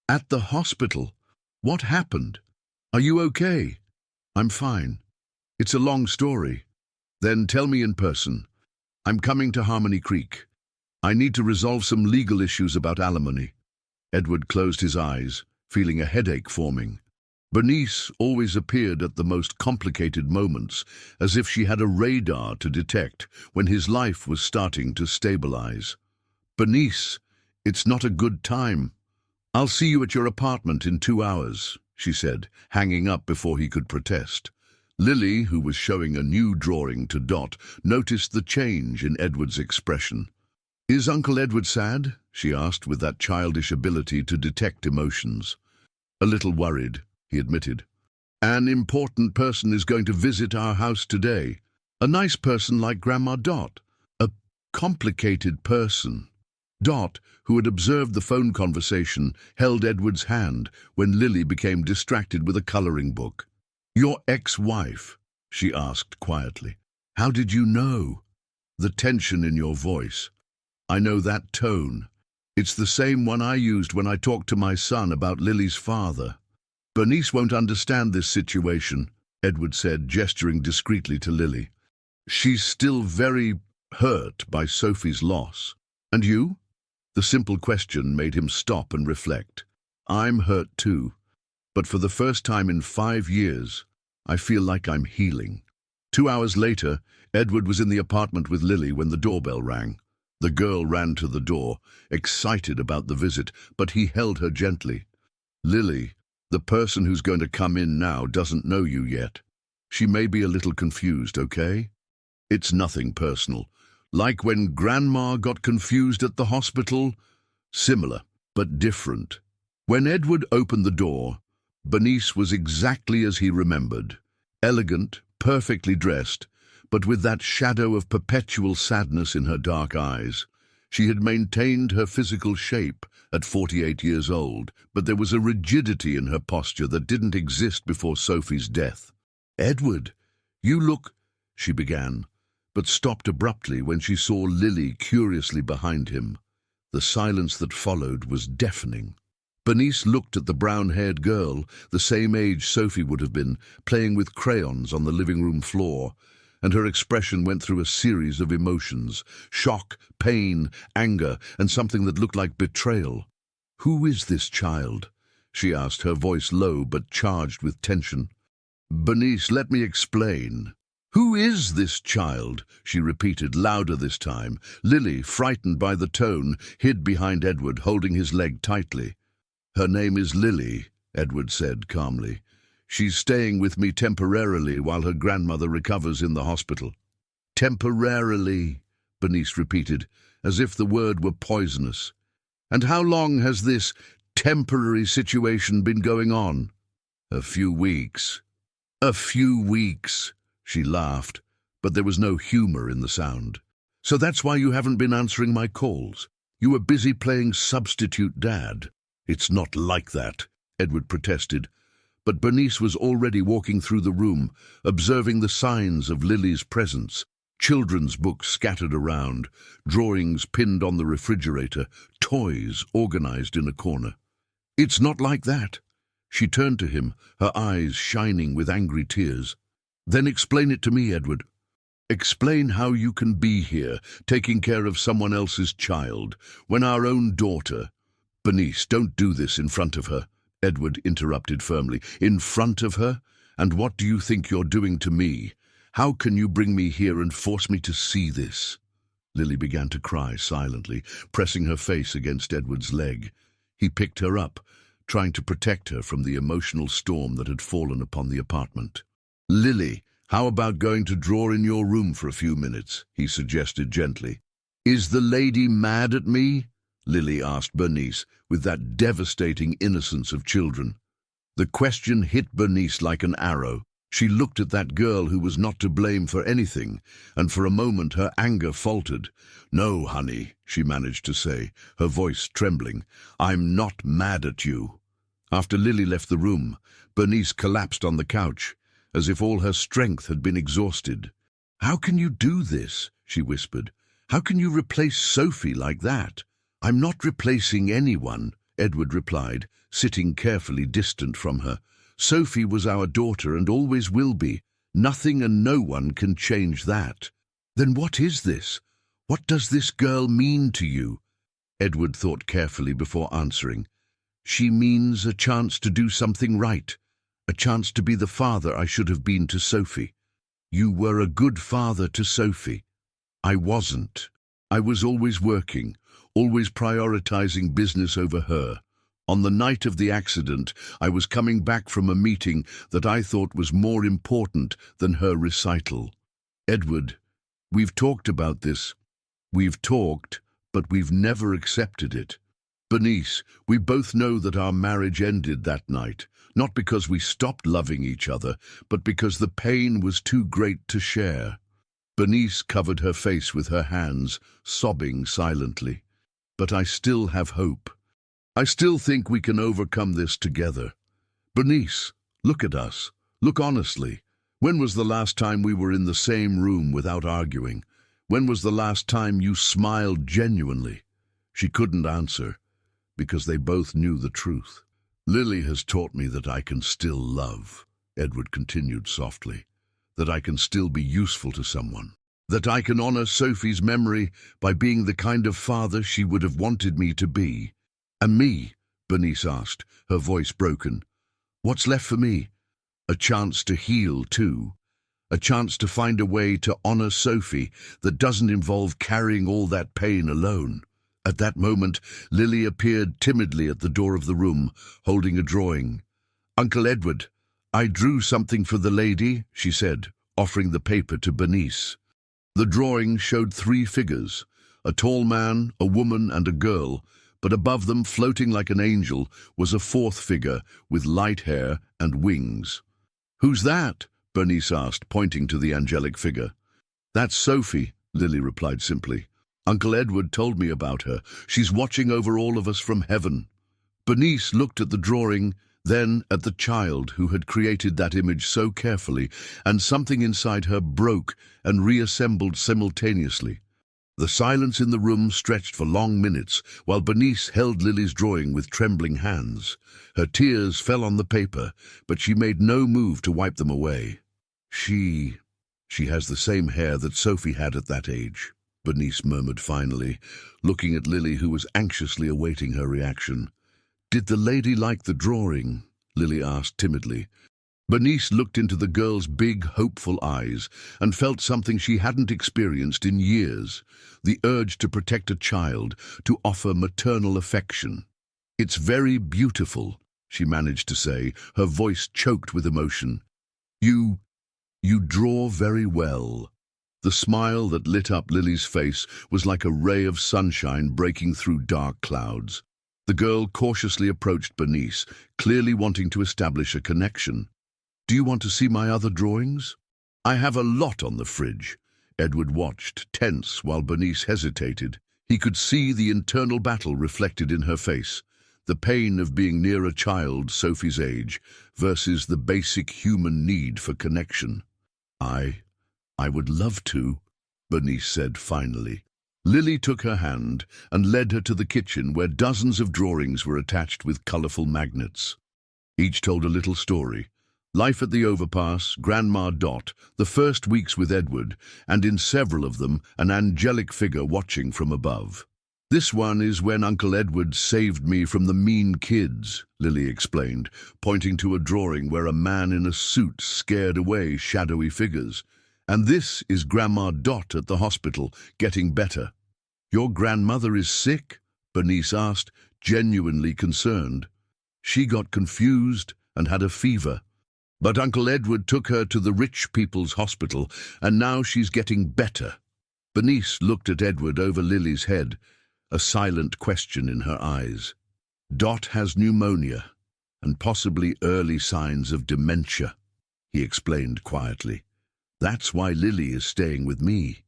"At the hospital? What happened? Are you okay?" "I'm fine. It's a long story." "Then tell me in person. I'm coming to Harmony Creek. I need to resolve some legal issues about alimony." Edward closed his eyes, feeling a headache forming. Bernice always appeared at the most complicated moments, as if she had a radar to detect when his life was starting to stabilize. "Bernice, it's not a good time. I'll see you at your apartment in 2 hours," she said, hanging up before he could protest. Lily, who was showing a new drawing to Dot, noticed the change in Edward's expression. "Is Uncle Edward sad?" she asked with that childish ability to detect emotions. "A little worried," he admitted. "An important person is going to visit our house today. A nice person like Grandma Dot. A complicated person." Dot, who had observed the phone conversation, held Edward's hand when Lily became distracted with a coloring book. "Your ex-wife?" she asked quietly. "How did you know?" "The tension in your voice. I know that tone. It's the same one I used when I talked to my son about Lily's father." "Bernice won't understand this situation," Edward said, gesturing discreetly to Lily. "She's still very hurt by Sophie's loss. And you?" The simple question made him stop and reflect. "I'm hurt too, but for the first time in 5 years, I feel like I'm healing." 2 hours later, Edward was in the apartment with Lily when the doorbell rang. The girl ran to the door, excited about the visit, but he held her gently. "Lily, the person who's going to come in now doesn't know you yet. She may be a little confused, okay? It's nothing personal. Like when Grandma got confused at the hospital? Similar, but different." When Edward opened the door, Bernice was exactly as he remembered. Elegant, perfectly dressed, but with that shadow of perpetual sadness in her dark eyes. She had maintained her physical shape at 48 years old, but there was a rigidity in her posture that didn't exist before Sophie's death. "Edward, you look—" she began, but stopped abruptly when she saw Lily curiously behind him. The silence that followed was deafening. Bernice looked at the brown-haired girl, the same age Sophie would have been, playing with crayons on the living-room floor, and her expression went through a series of emotions: shock, pain, anger, and something that looked like betrayal. "Who is this child?" she asked, her voice low but charged with tension. "Bernice, let me explain." "Who is this child?" she repeated, louder this time. Lily, frightened by the tone, hid behind Edward, holding his leg tightly. "Her name is Lily," Edward said calmly. "She's staying with me temporarily while her grandmother recovers in the hospital." "Temporarily," Bernice repeated, as if the word were poisonous. "And how long has this temporary situation been going on?" "A few weeks." "A few weeks," she laughed, but there was no humor in the sound. "So that's why you haven't been answering my calls. You were busy playing substitute dad." "It's not like that," Edward protested. But Bernice was already walking through the room, observing the signs of Lily's presence. Children's books scattered around, drawings pinned on the refrigerator, toys organized in a corner. "It's not like that." She turned to him, her eyes shining with angry tears. "Then explain it to me, Edward. Explain how you can be here, taking care of someone else's child, when our own daughter—" "Bernice, don't do this in front of her," Edward interrupted firmly. "In front of her? And what do you think you're doing to me? How can you bring me here and force me to see this?" Lily began to cry silently, pressing her face against Edward's leg. He picked her up, trying to protect her from the emotional storm that had fallen upon the apartment. "Lily, how about going to draw in your room for a few minutes?" he suggested gently. "Is the lady mad at me?" Lily asked Bernice with that devastating innocence of children. The question hit Bernice like an arrow. She looked at that girl who was not to blame for anything, and for a moment her anger faltered. "No, honey," she managed to say, her voice trembling. "I'm not mad at you." After Lily left the room, Bernice collapsed on the couch, as if all her strength had been exhausted. "How can you do this?" she whispered. "How can you replace Sophie like that?" "I'm not replacing anyone," Edward replied, sitting carefully distant from her. "Sophie was our daughter and always will be. Nothing and no one can change that." "Then what is this? What does this girl mean to you?" Edward thought carefully before answering. "She means a chance to do something right, a chance to be the father I should have been to Sophie." "You were a good father to Sophie." "I wasn't. I was always working, always prioritizing business over her. On the night of the accident, I was coming back from a meeting that I thought was more important than her recital." "Edward, we've talked about this. We've talked, but we've never accepted it. Bernice, we both know that our marriage ended that night, not because we stopped loving each other, but because the pain was too great to share." Bernice covered her face with her hands, sobbing silently. "But I still have hope. I still think we can overcome this together. Bernice, look at us. Look honestly. When was the last time we were in the same room without arguing? When was the last time you smiled genuinely?" She couldn't answer, because they both knew the truth. "Lily has taught me that I can still love," Edward continued softly, "that I can still be useful to someone, that I can honor Sophie's memory by being the kind of father she would have wanted me to be." "And me?" Bernice asked, her voice broken. "What's left for me? A chance to heal, too. A chance to find a way to honor Sophie that doesn't involve carrying all that pain alone." At that moment, Lily appeared timidly at the door of the room, holding a drawing. "Uncle Edward, I drew something for the lady," she said, offering the paper to Bernice. The drawing showed 3 figures, a tall man, a woman, and a girl, but above them, floating like an angel, was a 4th figure with light hair and wings. "Who's that?" Bernice asked, pointing to the angelic figure. "That's Sophie," Lily replied simply. "Uncle Edward told me about her. She's watching over all of us from heaven." Bernice looked at the drawing, then at the child who had created that image so carefully, and something inside her broke and reassembled simultaneously. The silence in the room stretched for long minutes, while Bernice held Lily's drawing with trembling hands. Her tears fell on the paper, but she made no move to wipe them away. She has the same hair that Sophie had at that age," Bernice murmured finally, looking at Lily, who was anxiously awaiting her reaction. "Did the lady like the drawing?" Lily asked timidly. Bernice looked into the girl's big, hopeful eyes and felt something she hadn't experienced in years, the urge to protect a child, to offer maternal affection. "It's very beautiful," she managed to say, her voice choked with emotion. You draw very well." The smile that lit up Lily's face was like a ray of sunshine breaking through dark clouds. The girl cautiously approached Bernice, clearly wanting to establish a connection. "Do you want to see my other drawings?" "I have a lot on the fridge." Edward watched, tense, while Bernice hesitated. He could see the internal battle reflected in her face, the pain of being near a child Sophie's age versus the basic human need for connection. I would love to," Bernice said finally. Lily took her hand and led her to the kitchen, where dozens of drawings were attached with colorful magnets. Each told a little story. Life at the overpass, Grandma Dot, the first weeks with Edward, and in several of them, an angelic figure watching from above. "This one is when Uncle Edward saved me from the mean kids," Lily explained, pointing to a drawing where a man in a suit scared away shadowy figures. "And this is Grandma Dot at the hospital, getting better." "Your grandmother is sick?" Bernice asked, genuinely concerned. "She got confused and had a fever. But Uncle Edward took her to the rich people's hospital, and now she's getting better." Bernice looked at Edward over Lily's head, a silent question in her eyes. Dot has pneumonia and possibly early signs of dementia, he explained quietly. That's why Lily is staying with me.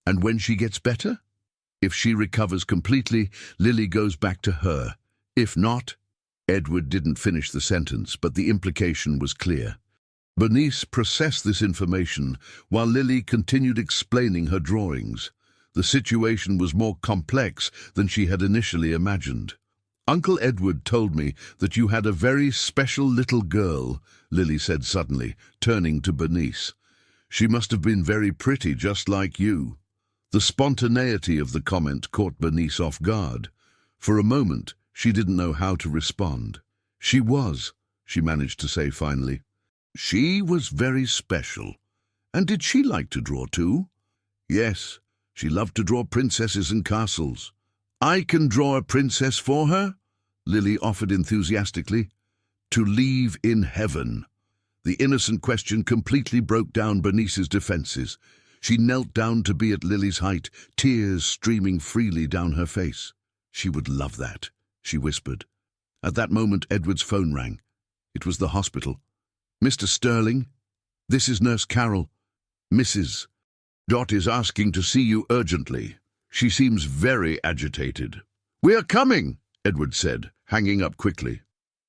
And when she gets better? If she recovers completely, Lily goes back to her. If not, Edward didn't finish the sentence, but the implication was clear. Bernice processed this information while Lily continued explaining her drawings. The situation was more complex than she had initially imagined. Uncle Edward told me that you had a very special little girl, Lily said suddenly, turning to Bernice. She must have been very pretty, just like you. The spontaneity of the comment caught Bernice off guard. For a moment, she didn't know how to respond. She managed to say finally. She was very special. And did she like to draw too? Yes, she loved to draw princesses and castles. I can draw a princess for her, Lily offered enthusiastically. To leave in heaven. The innocent question completely broke down Bernice's defenses. She knelt down to be at Lily's height, tears streaming freely down her face. She would love that, she whispered. At that moment, Edward's phone rang. It was the hospital. Mr. Sterling, this is Nurse Carol. Mrs. Dot is asking to see you urgently. She seems very agitated. We are coming, Edward said, hanging up quickly.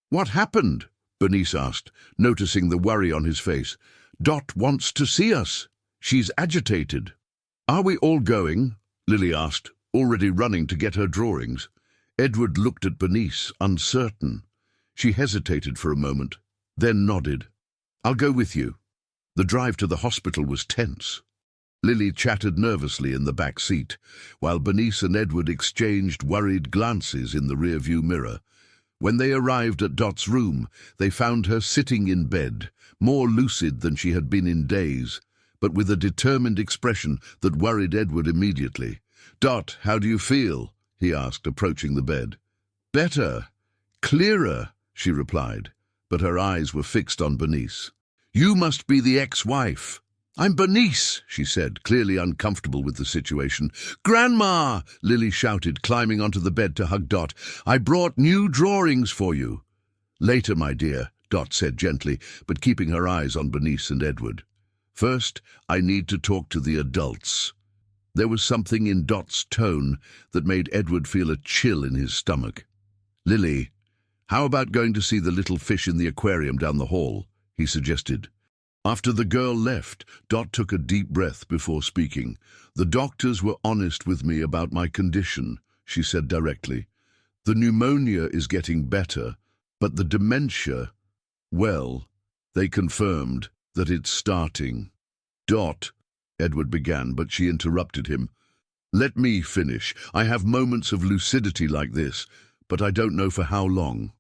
What happened? Bernice asked, noticing the worry on his face. Dot wants to see us. She's agitated. Are we all going? Lily asked, already running to get her drawings. Edward looked at Bernice, uncertain. She hesitated for a moment, then nodded. I'll go with you. The drive to the hospital was tense. Lily chattered nervously in the back seat, while Bernice and Edward exchanged worried glances in the rearview mirror. When they arrived at Dot's room, they found her sitting in bed, more lucid than she had been in days, but with a determined expression that worried Edward immediately. Dot, how do you feel? He asked, approaching the bed. Better, clearer, she replied, but her eyes were fixed on Bernice. You must be the ex-wife. I'm Bernice, she said, clearly uncomfortable with the situation. Grandma, Lily shouted, climbing onto the bed to hug Dot. I brought new drawings for you. Later, my dear, Dot said gently, but keeping her eyes on Bernice and Edward. First, I need to talk to the adults. There was something in Dot's tone that made Edward feel a chill in his stomach. Lily, how about going to see the little fish in the aquarium down the hall? He suggested. After the girl left, Dot took a deep breath before speaking. The doctors were honest with me about my condition, she said directly. The pneumonia is getting better, but the dementia, well, they confirmed that it's starting. Dot, Edward began, but she interrupted him. Let me finish. I have moments of lucidity like this, but I don't know for how long.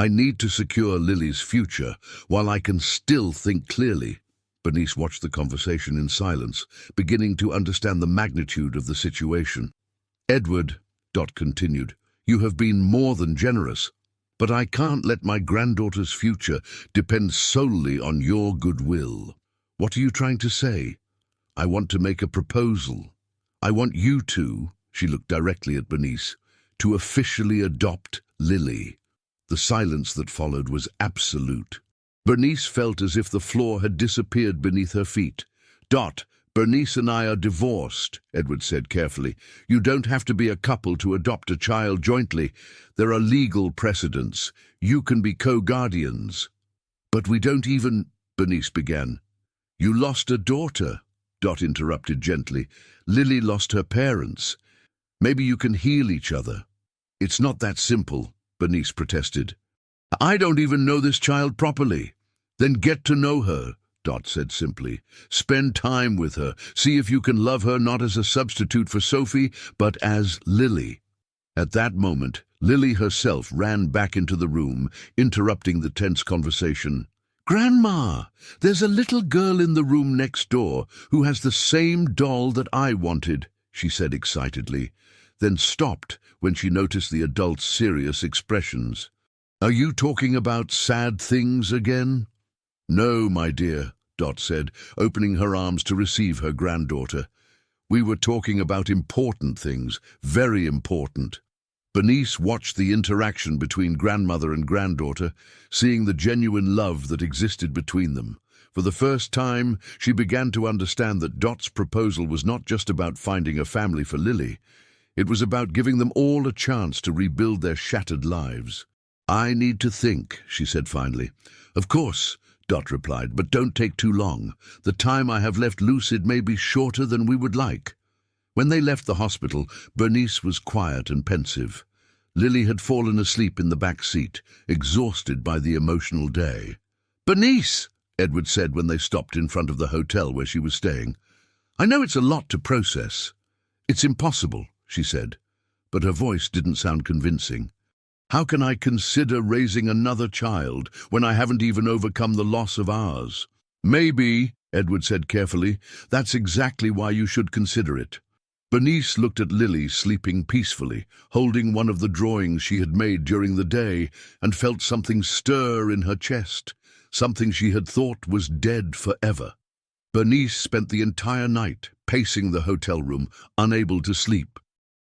I need to secure Lily's future while I can still think clearly. Bernice watched the conversation in silence, beginning to understand the magnitude of the situation. Edward, Dot continued, you have been more than generous, but I can't let my granddaughter's future depend solely on your goodwill. What are you trying to say? I want to make a proposal. I want you two, she looked directly at Bernice, to officially adopt Lily. The silence that followed was absolute. Bernice felt as if the floor had disappeared beneath her feet. Dot, Bernice and I are divorced, Edward said carefully. You don't have to be a couple to adopt a child jointly. There are legal precedents. You can be co-guardians. But we don't even, Bernice began. You lost a daughter, Dot interrupted gently. Lily lost her parents. Maybe you can heal each other. It's not that simple, Bernice protested. I don't even know this child properly. Then get to know her, Dot said simply. Spend time with her. See if you can love her not as a substitute for Sophie, but as Lily. At that moment, Lily herself ran back into the room, interrupting the tense conversation. Grandma, there's a little girl in the room next door who has the same doll that I wanted, she said excitedly, then stopped when she noticed the adult's serious expressions. Are you talking about sad things again? No, my dear, Dot said, opening her arms to receive her granddaughter. We were talking about important things, very important. Bernice watched the interaction between grandmother and granddaughter, seeing the genuine love that existed between them. For the first time, she began to understand that Dot's proposal was not just about finding a family for Lily. It was about giving them all a chance to rebuild their shattered lives. "I need to think," she said finally. "Of course," Dot replied, "but don't take too long. The time I have left lucid may be shorter than we would like." When they left the hospital, Bernice was quiet and pensive. Lily had fallen asleep in the back seat, exhausted by the emotional day. "Bernice," Edward said when they stopped in front of the hotel where she was staying, "I know it's a lot to process." "It's impossible," she said, but her voice didn't sound convincing. "How can I consider raising another child when I haven't even overcome the loss of ours?" "Maybe," Edward said carefully, "that's exactly why you should consider it." Bernice looked at Lily sleeping peacefully, holding one of the drawings she had made during the day, and felt something stir in her chest, something she had thought was dead forever. Bernice spent the entire night pacing the hotel room, unable to sleep.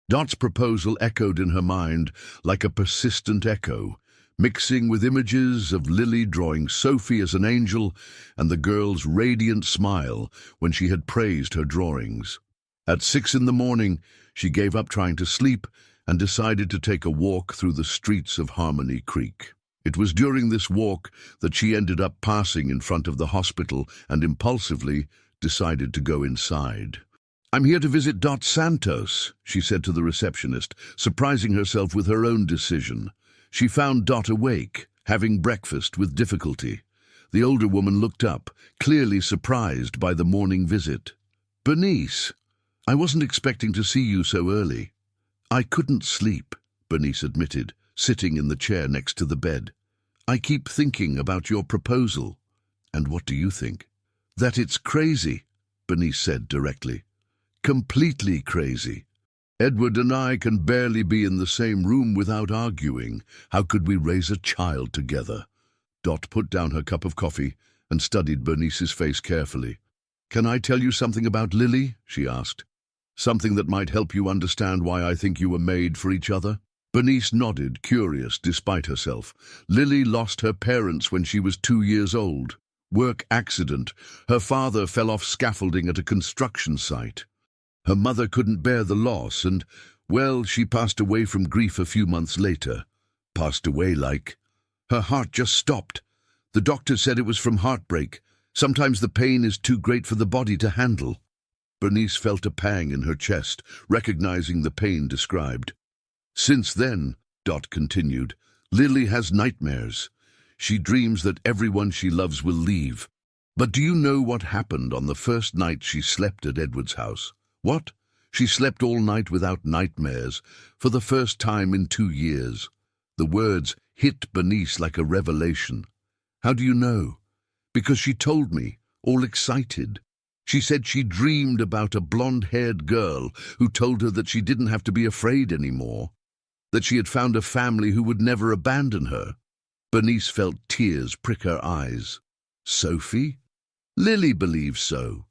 Dot's proposal echoed in her mind like a persistent echo, mixing with images of Lily drawing Sophie as an angel and the girl's radiant smile when she had praised her drawings. At 6 in the morning, she gave up trying to sleep and decided to take a walk through the streets of Harmony Creek. It was during this walk that she ended up passing in front of the hospital and impulsively decided to go inside. "I'm here to visit Dot Santos," she said to the receptionist, surprising herself with her own decision. She found Dot awake, having breakfast with difficulty. The older woman looked up, clearly surprised by the morning visit. "Bernice, I wasn't expecting to see you so early." "I couldn't sleep," Bernice admitted, sitting in the chair next to the bed. "I keep thinking about your proposal." "And what do you think?" "That it's crazy," Bernice said directly. "Completely crazy. Edward and I can barely be in the same room without arguing. How could we raise a child together?" Dot put down her cup of coffee and studied Bernice's face carefully. "Can I tell you something about Lily?" she asked. "Something that might help you understand why I think you were made for each other?" Bernice nodded, curious despite herself. Lily lost her parents when she was 2 years old. Work accident. Her father fell off scaffolding at a construction site. Her mother couldn't bear the loss and, well, she passed away from grief a few months later. Passed away like... Her heart just stopped. The doctor said it was from heartbreak. Sometimes the pain is too great for the body to handle. Bernice felt a pang in her chest, recognizing the pain described. "Since then," Dot continued, "Lily has nightmares. She dreams that everyone she loves will leave. But do you know what happened on the first night she slept at Edward's house? What? She slept all night without nightmares, for the first time in 2 years. The words hit Bernice like a revelation. "How do you know?" "Because she told me, all excited. She said she dreamed about a blonde-haired girl who told her that she didn't have to be afraid anymore, that she had found a family who would never abandon her." Bernice felt tears prick her eyes. "Sophie? Lily believes so.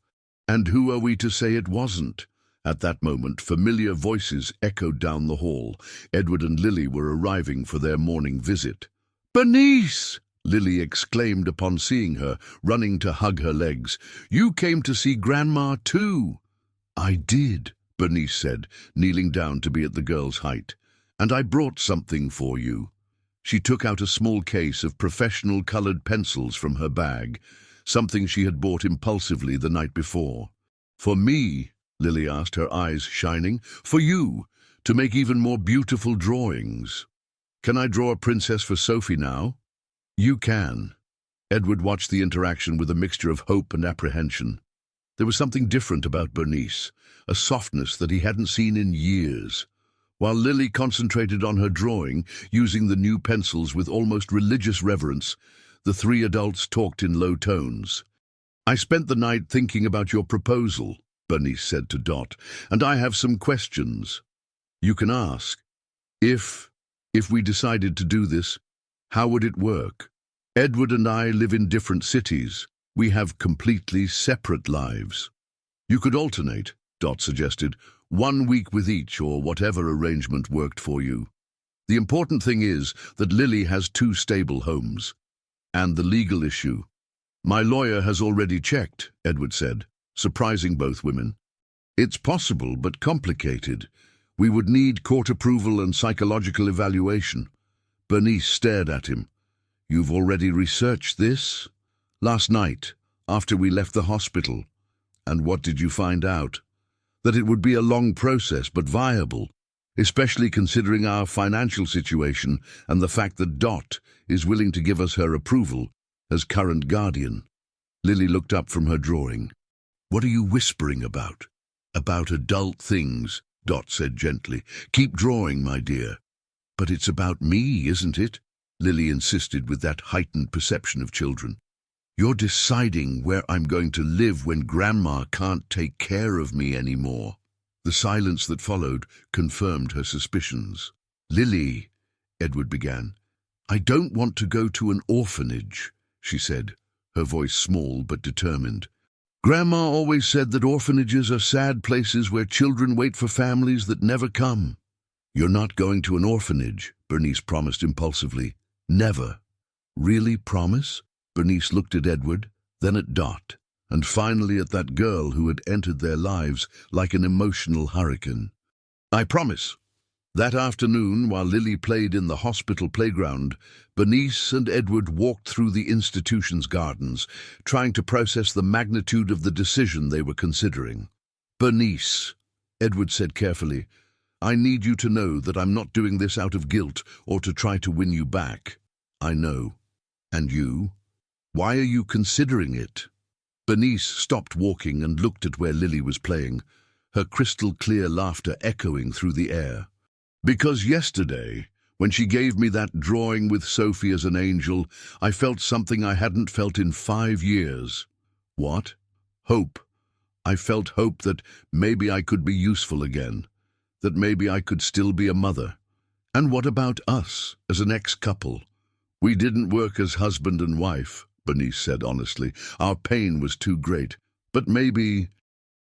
And who are we to say it wasn't?" At that moment, familiar voices echoed down the hall. Edward and Lily were arriving for their morning visit. "Bernice!" Lily exclaimed upon seeing her, running to hug her legs. "You came to see Grandma too." "I did," Bernice said, kneeling down to be at the girl's height. "And I brought something for you." She took out a small case of professional colored pencils from her bag, something she had bought impulsively the night before. "For me?" Lily asked, her eyes shining. "For you, to make even more beautiful drawings. Can I draw a princess for Sophie now?" "You can." Edward watched the interaction with a mixture of hope and apprehension. There was something different about Bernice, a softness that he hadn't seen in years. While Lily concentrated on her drawing, using the new pencils with almost religious reverence, the 3 adults talked in low tones. "I spent the night thinking about your proposal," Bernice said to Dot, "and I have some questions. You can ask. If we decided to do this, how would it work? Edward and I live in different cities. We have completely separate lives. You could alternate. Dot suggested. 1 week with each, or whatever arrangement worked for you. The important thing is that Lily has 2 stable homes. And the legal issue. My lawyer has already checked, Edward said, surprising both women. It's possible, but complicated. We would need court approval and psychological evaluation. Bernice stared at him. You've already researched this? Last night, after we left the hospital. And what did you find out? That it would be a long process, but viable, especially considering our financial situation and the fact that Dot is willing to give us her approval as current guardian. Lily looked up from her drawing. What are you whispering about? About adult things, Dot said gently. Keep drawing, my dear. But it's about me, isn't it? Lily insisted with that heightened perception of children. You're deciding where I'm going to live when Grandma can't take care of me anymore. The silence that followed confirmed her suspicions. Lily, Edward began. I don't want to go to an orphanage, she said, her voice small but determined. Grandma always said that orphanages are sad places where children wait for families that never come. You're not going to an orphanage, Bernice promised impulsively. Never. Really promise? Bernice looked at Edward, then at Dot, and finally at that girl who had entered their lives like an emotional hurricane. I promise. That afternoon, while Lily played in the hospital playground, Bernice and Edward walked through the institution's gardens, trying to process the magnitude of the decision they were considering. Bernice, Edward said carefully, I need you to know that I'm not doing this out of guilt or to try to win you back. I know. And you? Why are you considering it? Bernice stopped walking and looked at where Lily was playing, her crystal-clear laughter echoing through the air. Because yesterday, when she gave me that drawing with Sophie as an angel, I felt something I hadn't felt in 5 years. What? Hope. I felt hope that maybe I could be useful again, that maybe I could still be a mother. And what about us, as an ex-couple? We didn't work as husband and wife, Bernice said honestly. Our pain was too great. But maybe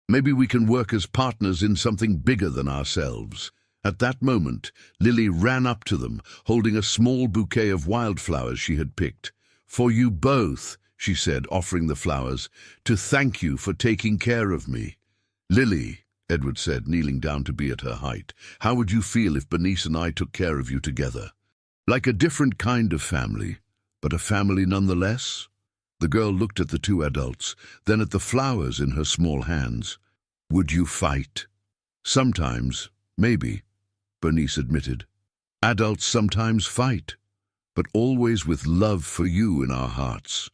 we can work as partners in something bigger than ourselves. At that moment, Lily ran up to them, holding a small bouquet of wildflowers she had picked. For you both, she said, offering the flowers, to thank you for taking care of me. Lily, Edward said, kneeling down to be at her height, how would you feel if Bernice and I took care of you together? Like a different kind of family, but a family nonetheless? The girl looked at the 2 adults, then at the flowers in her small hands. Would you fight? Sometimes, maybe, Bernice admitted. Adults sometimes fight, but always with love for you in our hearts.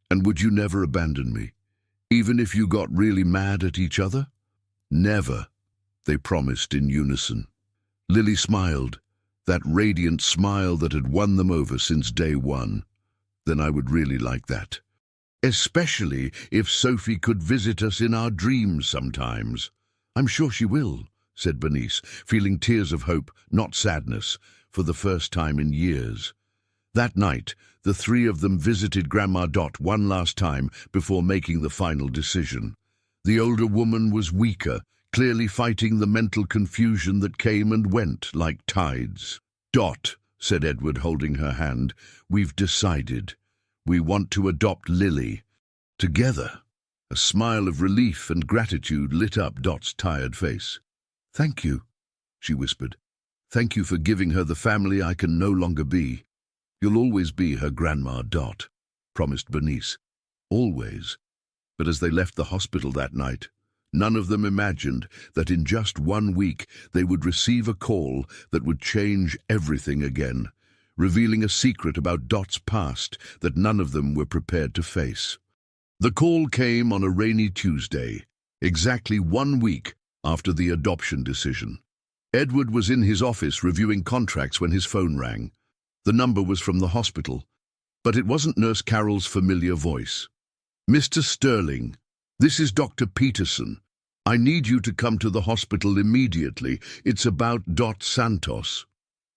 And would you never abandon me, even if you got really mad at each other? Never, they promised in unison. Lily smiled, that radiant smile that had won them over since day one. Then I would really like that. Especially if Sophie could visit us in our dreams sometimes. I'm sure she will, said Bernice, feeling tears of hope, not sadness, for the first time in years. That night, the 3 of them visited Grandma Dot one last time before making the final decision. The older woman was weaker, clearly fighting the mental confusion that came and went like tides. Dot, said Edward, holding her hand, we've decided. We want to adopt Lily. Together. A smile of relief and gratitude lit up Dot's tired face. Thank you, she whispered. Thank you for giving her the family I can no longer be. You'll always be her Grandma Dot, promised Bernice. Always. But as they left the hospital that night, none of them imagined that in just 1 week they would receive a call that would change everything again, revealing a secret about Dot's past that none of them were prepared to face. The call came on a rainy Tuesday, exactly 1 week after the adoption decision. Edward was in his office reviewing contracts when his phone rang. The number was from the hospital, but it wasn't Nurse Carol's familiar voice. Mr. Sterling, this is Dr. Peterson. I need you to come to the hospital immediately. It's about Dot Santos.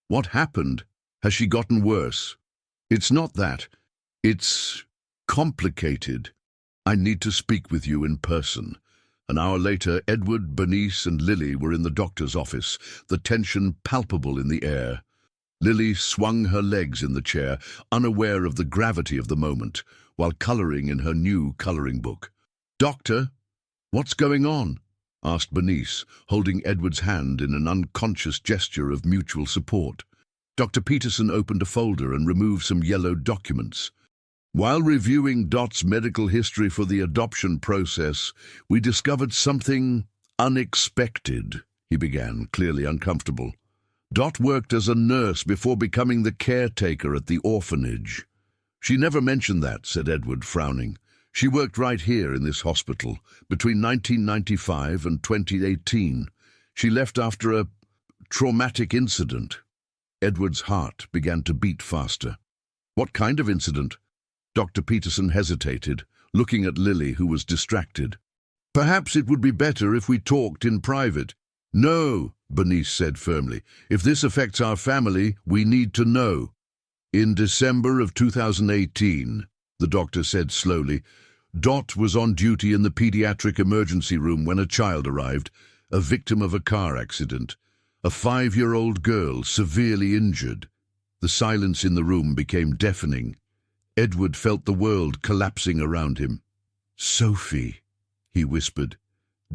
What happened? Has she gotten worse? It's not that. It's complicated. I need to speak with you in person. An hour later, Edward, Bernice, and Lily were in the doctor's office, the tension palpable in the air. Lily swung her legs in the chair, unaware of the gravity of the moment, while colouring in her new colouring book. "Doctor, what's going on?" asked Bernice, holding Edward's hand in an unconscious gesture of mutual support. Dr. Peterson opened a folder and removed some yellowed documents. "While reviewing Dot's medical history for the adoption process, we discovered something unexpected," he began, clearly uncomfortable. "Dot worked as a nurse before becoming the caretaker at the orphanage." "She never mentioned that," said Edward, frowning. "She worked right here in this hospital, between 1995 and 2018. She left after a traumatic incident." Edward's heart began to beat faster. "What kind of incident?" Dr. Peterson hesitated, looking at Lily, who was distracted. "Perhaps it would be better if we talked in private." "No," Bernice said firmly. "If this affects our family, we need to know." "In December of 2018, the doctor said slowly, "Dot was on duty in the pediatric emergency room when a child arrived, a victim of a car accident. A 5-year-old girl, severely injured." The silence in the room became deafening. Edward felt the world collapsing around him. "Sophie," he whispered.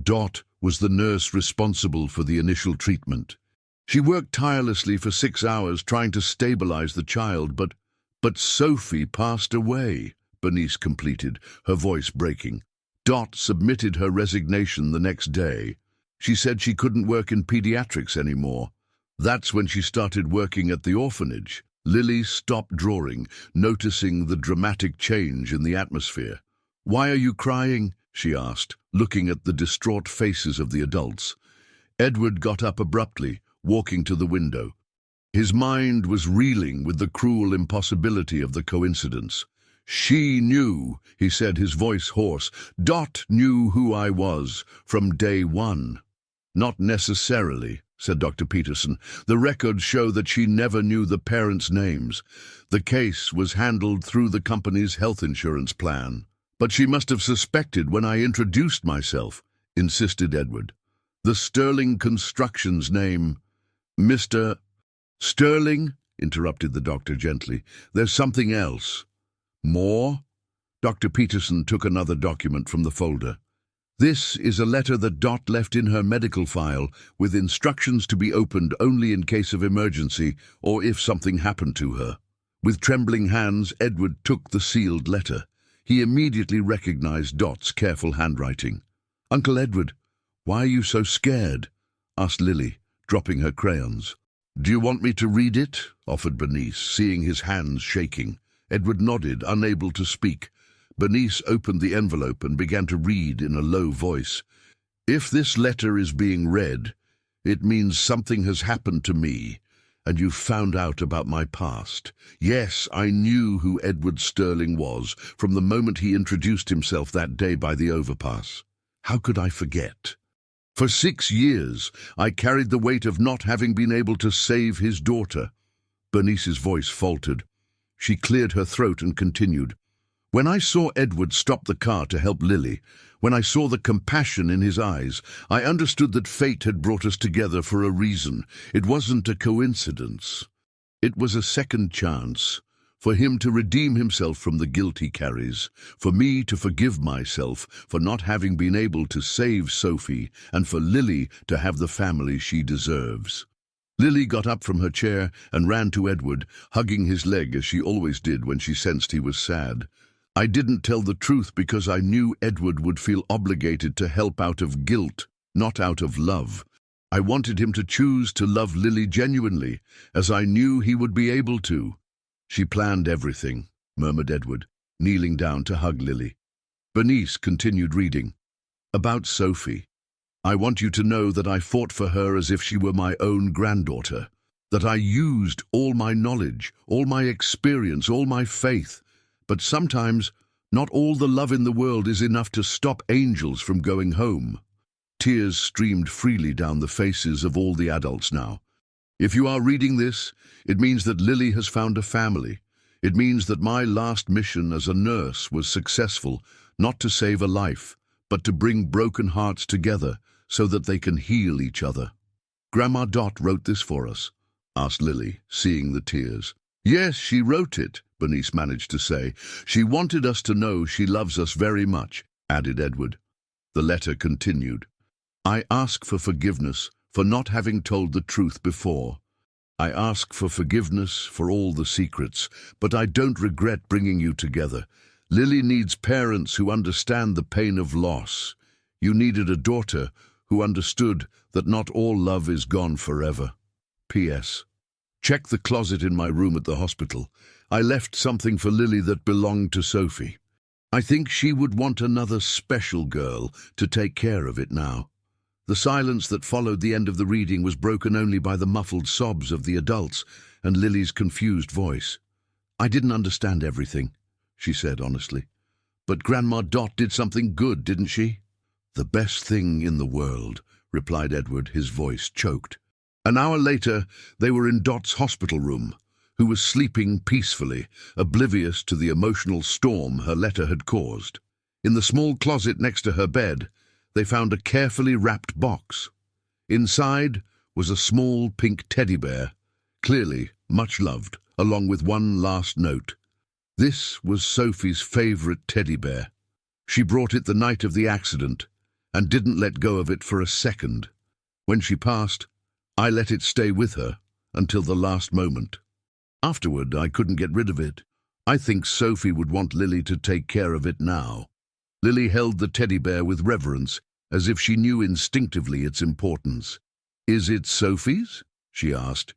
"Dot was the nurse responsible for the initial treatment. She worked tirelessly for 6 hours trying to stabilize the child, but Sophie passed away," Bernice completed, her voice breaking. "Dot submitted her resignation the next day. She said she couldn't work in pediatrics anymore. That's when she started working at the orphanage." Lily stopped drawing, noticing the dramatic change in the atmosphere. "Why are you crying?" she asked, looking at the distraught faces of the adults. Edward got up abruptly, walking to the window. His mind was reeling with the cruel impossibility of the coincidence. "She knew," he said, his voice hoarse. "Dot knew who I was from day one." "Not necessarily," said Dr. Peterson. "The records show that she never knew the parents' names. The case was handled through the company's health insurance plan." "But she must have suspected when I introduced myself," insisted Edward. "The Sterling Constructions name—" "Mr. Sterling," interrupted the doctor gently. "There's something else." "More?" Dr. Peterson took another document from the folder. "This is a letter that Dot left in her medical file with instructions to be opened only in case of emergency or if something happened to her." With trembling hands, Edward took the sealed letter. He immediately recognized Dot's careful handwriting. "Uncle Edward, why are you so scared?" asked Lily, dropping her crayons. "Do you want me to read it?" offered Bernice, seeing his hands shaking. Edward nodded, unable to speak. Bernice opened the envelope and began to read in a low voice. "If this letter is being read, it means something has happened to me, and you've found out about my past. Yes, I knew who Edward Sterling was from the moment he introduced himself that day by the overpass. How could I forget? For 6 years, I carried the weight of not having been able to save his daughter." Bernice's voice faltered. She cleared her throat and continued. "When I saw Edward stop the car to help Lily, when I saw the compassion in his eyes, I understood that fate had brought us together for a reason. It wasn't a coincidence. It was a second chance, for him to redeem himself from the guilt he carries, for me to forgive myself for not having been able to save Sophie, and for Lily to have the family she deserves." Lily got up from her chair and ran to Edward, hugging his leg as she always did when she sensed he was sad. "I didn't tell the truth because I knew Edward would feel obligated to help out of guilt, not out of love. I wanted him to choose to love Lily genuinely, as I knew he would be able to." "She planned everything," murmured Edward, kneeling down to hug Lily. Bernice continued reading. "About Sophie. I want you to know that I fought for her as if she were my own granddaughter, that I used all my knowledge, all my experience, all my faith. But sometimes, not all the love in the world is enough to stop angels from going home." Tears streamed freely down the faces of all the adults now. "If you are reading this, it means that Lily has found a family. It means that my last mission as a nurse was successful, not to save a life, but to bring broken hearts together so that they can heal each other. "Grandma Dot wrote this for us?" asked Lily, seeing the tears. "Yes, she wrote it," Bernice managed to say. "She wanted us to know she loves us very much," added Edward. The letter continued. "I ask for forgiveness for not having told the truth before. I ask for forgiveness for all the secrets, but I don't regret bringing you together. Lily needs parents who understand the pain of loss. You needed a daughter who understood that not all love is gone forever. P.S. Check the closet in my room at the hospital. I left something for Lily that belonged to Sophie. I think she would want another special girl to take care of it now." The silence that followed the end of the reading was broken only by the muffled sobs of the adults and Lily's confused voice. "I didn't understand everything," she said honestly. "But Grandma Dot did something good, didn't she?" "The best thing in the world," replied Edward, his voice choked. An hour later, they were in Dot's hospital room, who was sleeping peacefully, oblivious to the emotional storm her letter had caused. In the small closet next to her bed, they found a carefully wrapped box. Inside was a small pink teddy bear, clearly much loved, along with one last note. This was Sophie's favorite teddy bear. She brought it the night of the accident and didn't let go of it for a second. When she passed, I let it stay with her until the last moment. Afterward, I couldn't get rid of it. I think Sophie would want Lily to take care of it now. Lily held the teddy bear with reverence, as if she knew instinctively its importance. "Is it Sophie's?" she asked.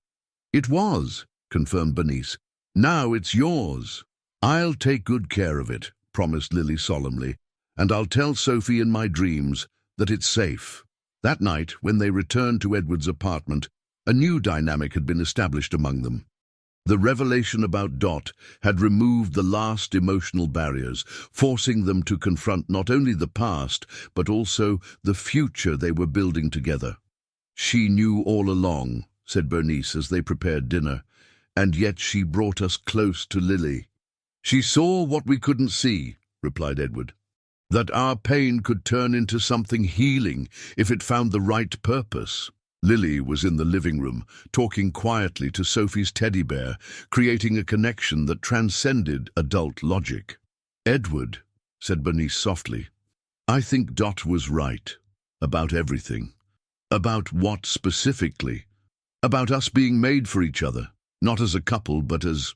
"It was," confirmed Bernice. "Now it's yours." "I'll take good care of it," promised Lily solemnly, "and I'll tell Sophie in my dreams that it's safe." That night, when they returned to Edward's apartment, a new dynamic had been established among them. The revelation about Dot had removed the last emotional barriers, forcing them to confront not only the past, but also the future they were building together. "She knew all along," said Bernice as they prepared dinner, "and yet she brought us close to Lily." "She saw what we couldn't see," replied Edward. "That our pain could turn into something healing if it found the right purpose." Lily was in the living room, talking quietly to Sophie's teddy bear, creating a connection that transcended adult logic. "Edward," said Bernice softly, "I think Dot was right about everything. About what specifically? About us being made for each other, not as a couple, but as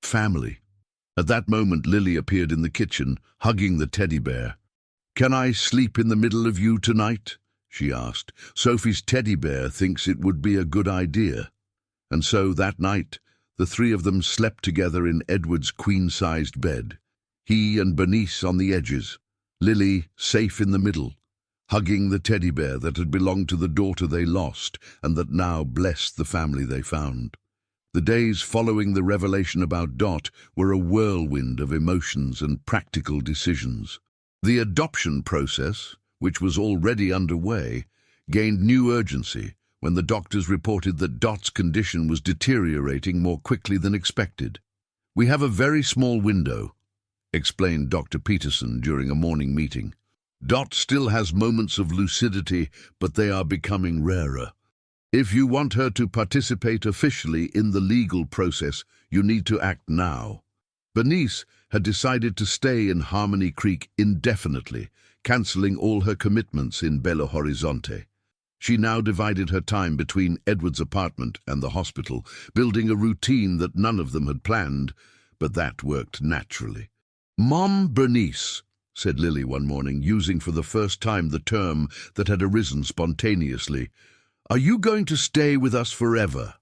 family." At that moment, Lily appeared in the kitchen, hugging the teddy bear. "Can I sleep in the middle of you tonight?" she asked. "Sophie's teddy bear thinks it would be a good idea." And so that night, the three of them slept together in Edward's queen-sized bed. He and Bernice on the edges, Lily safe in the middle, hugging the teddy bear that had belonged to the daughter they lost and that now blessed the family they found. The days following the revelation about Dot were a whirlwind of emotions and practical decisions. The adoption process, which was already underway, gained new urgency when the doctors reported that Dot's condition was deteriorating more quickly than expected. "We have a very small window," explained Dr. Peterson during a morning meeting. "Dot still has moments of lucidity, but they are becoming rarer. If you want her to participate officially in the legal process, you need to act now." Bernice had decided to stay in Harmony Creek indefinitely, cancelling all her commitments in Belo Horizonte. She now divided her time between Edward's apartment and the hospital, building a routine that none of them had planned, but that worked naturally. "Mom, Bernice," said Lily one morning, using for the first time the term that had arisen spontaneously, "are you going to stay with us forever?"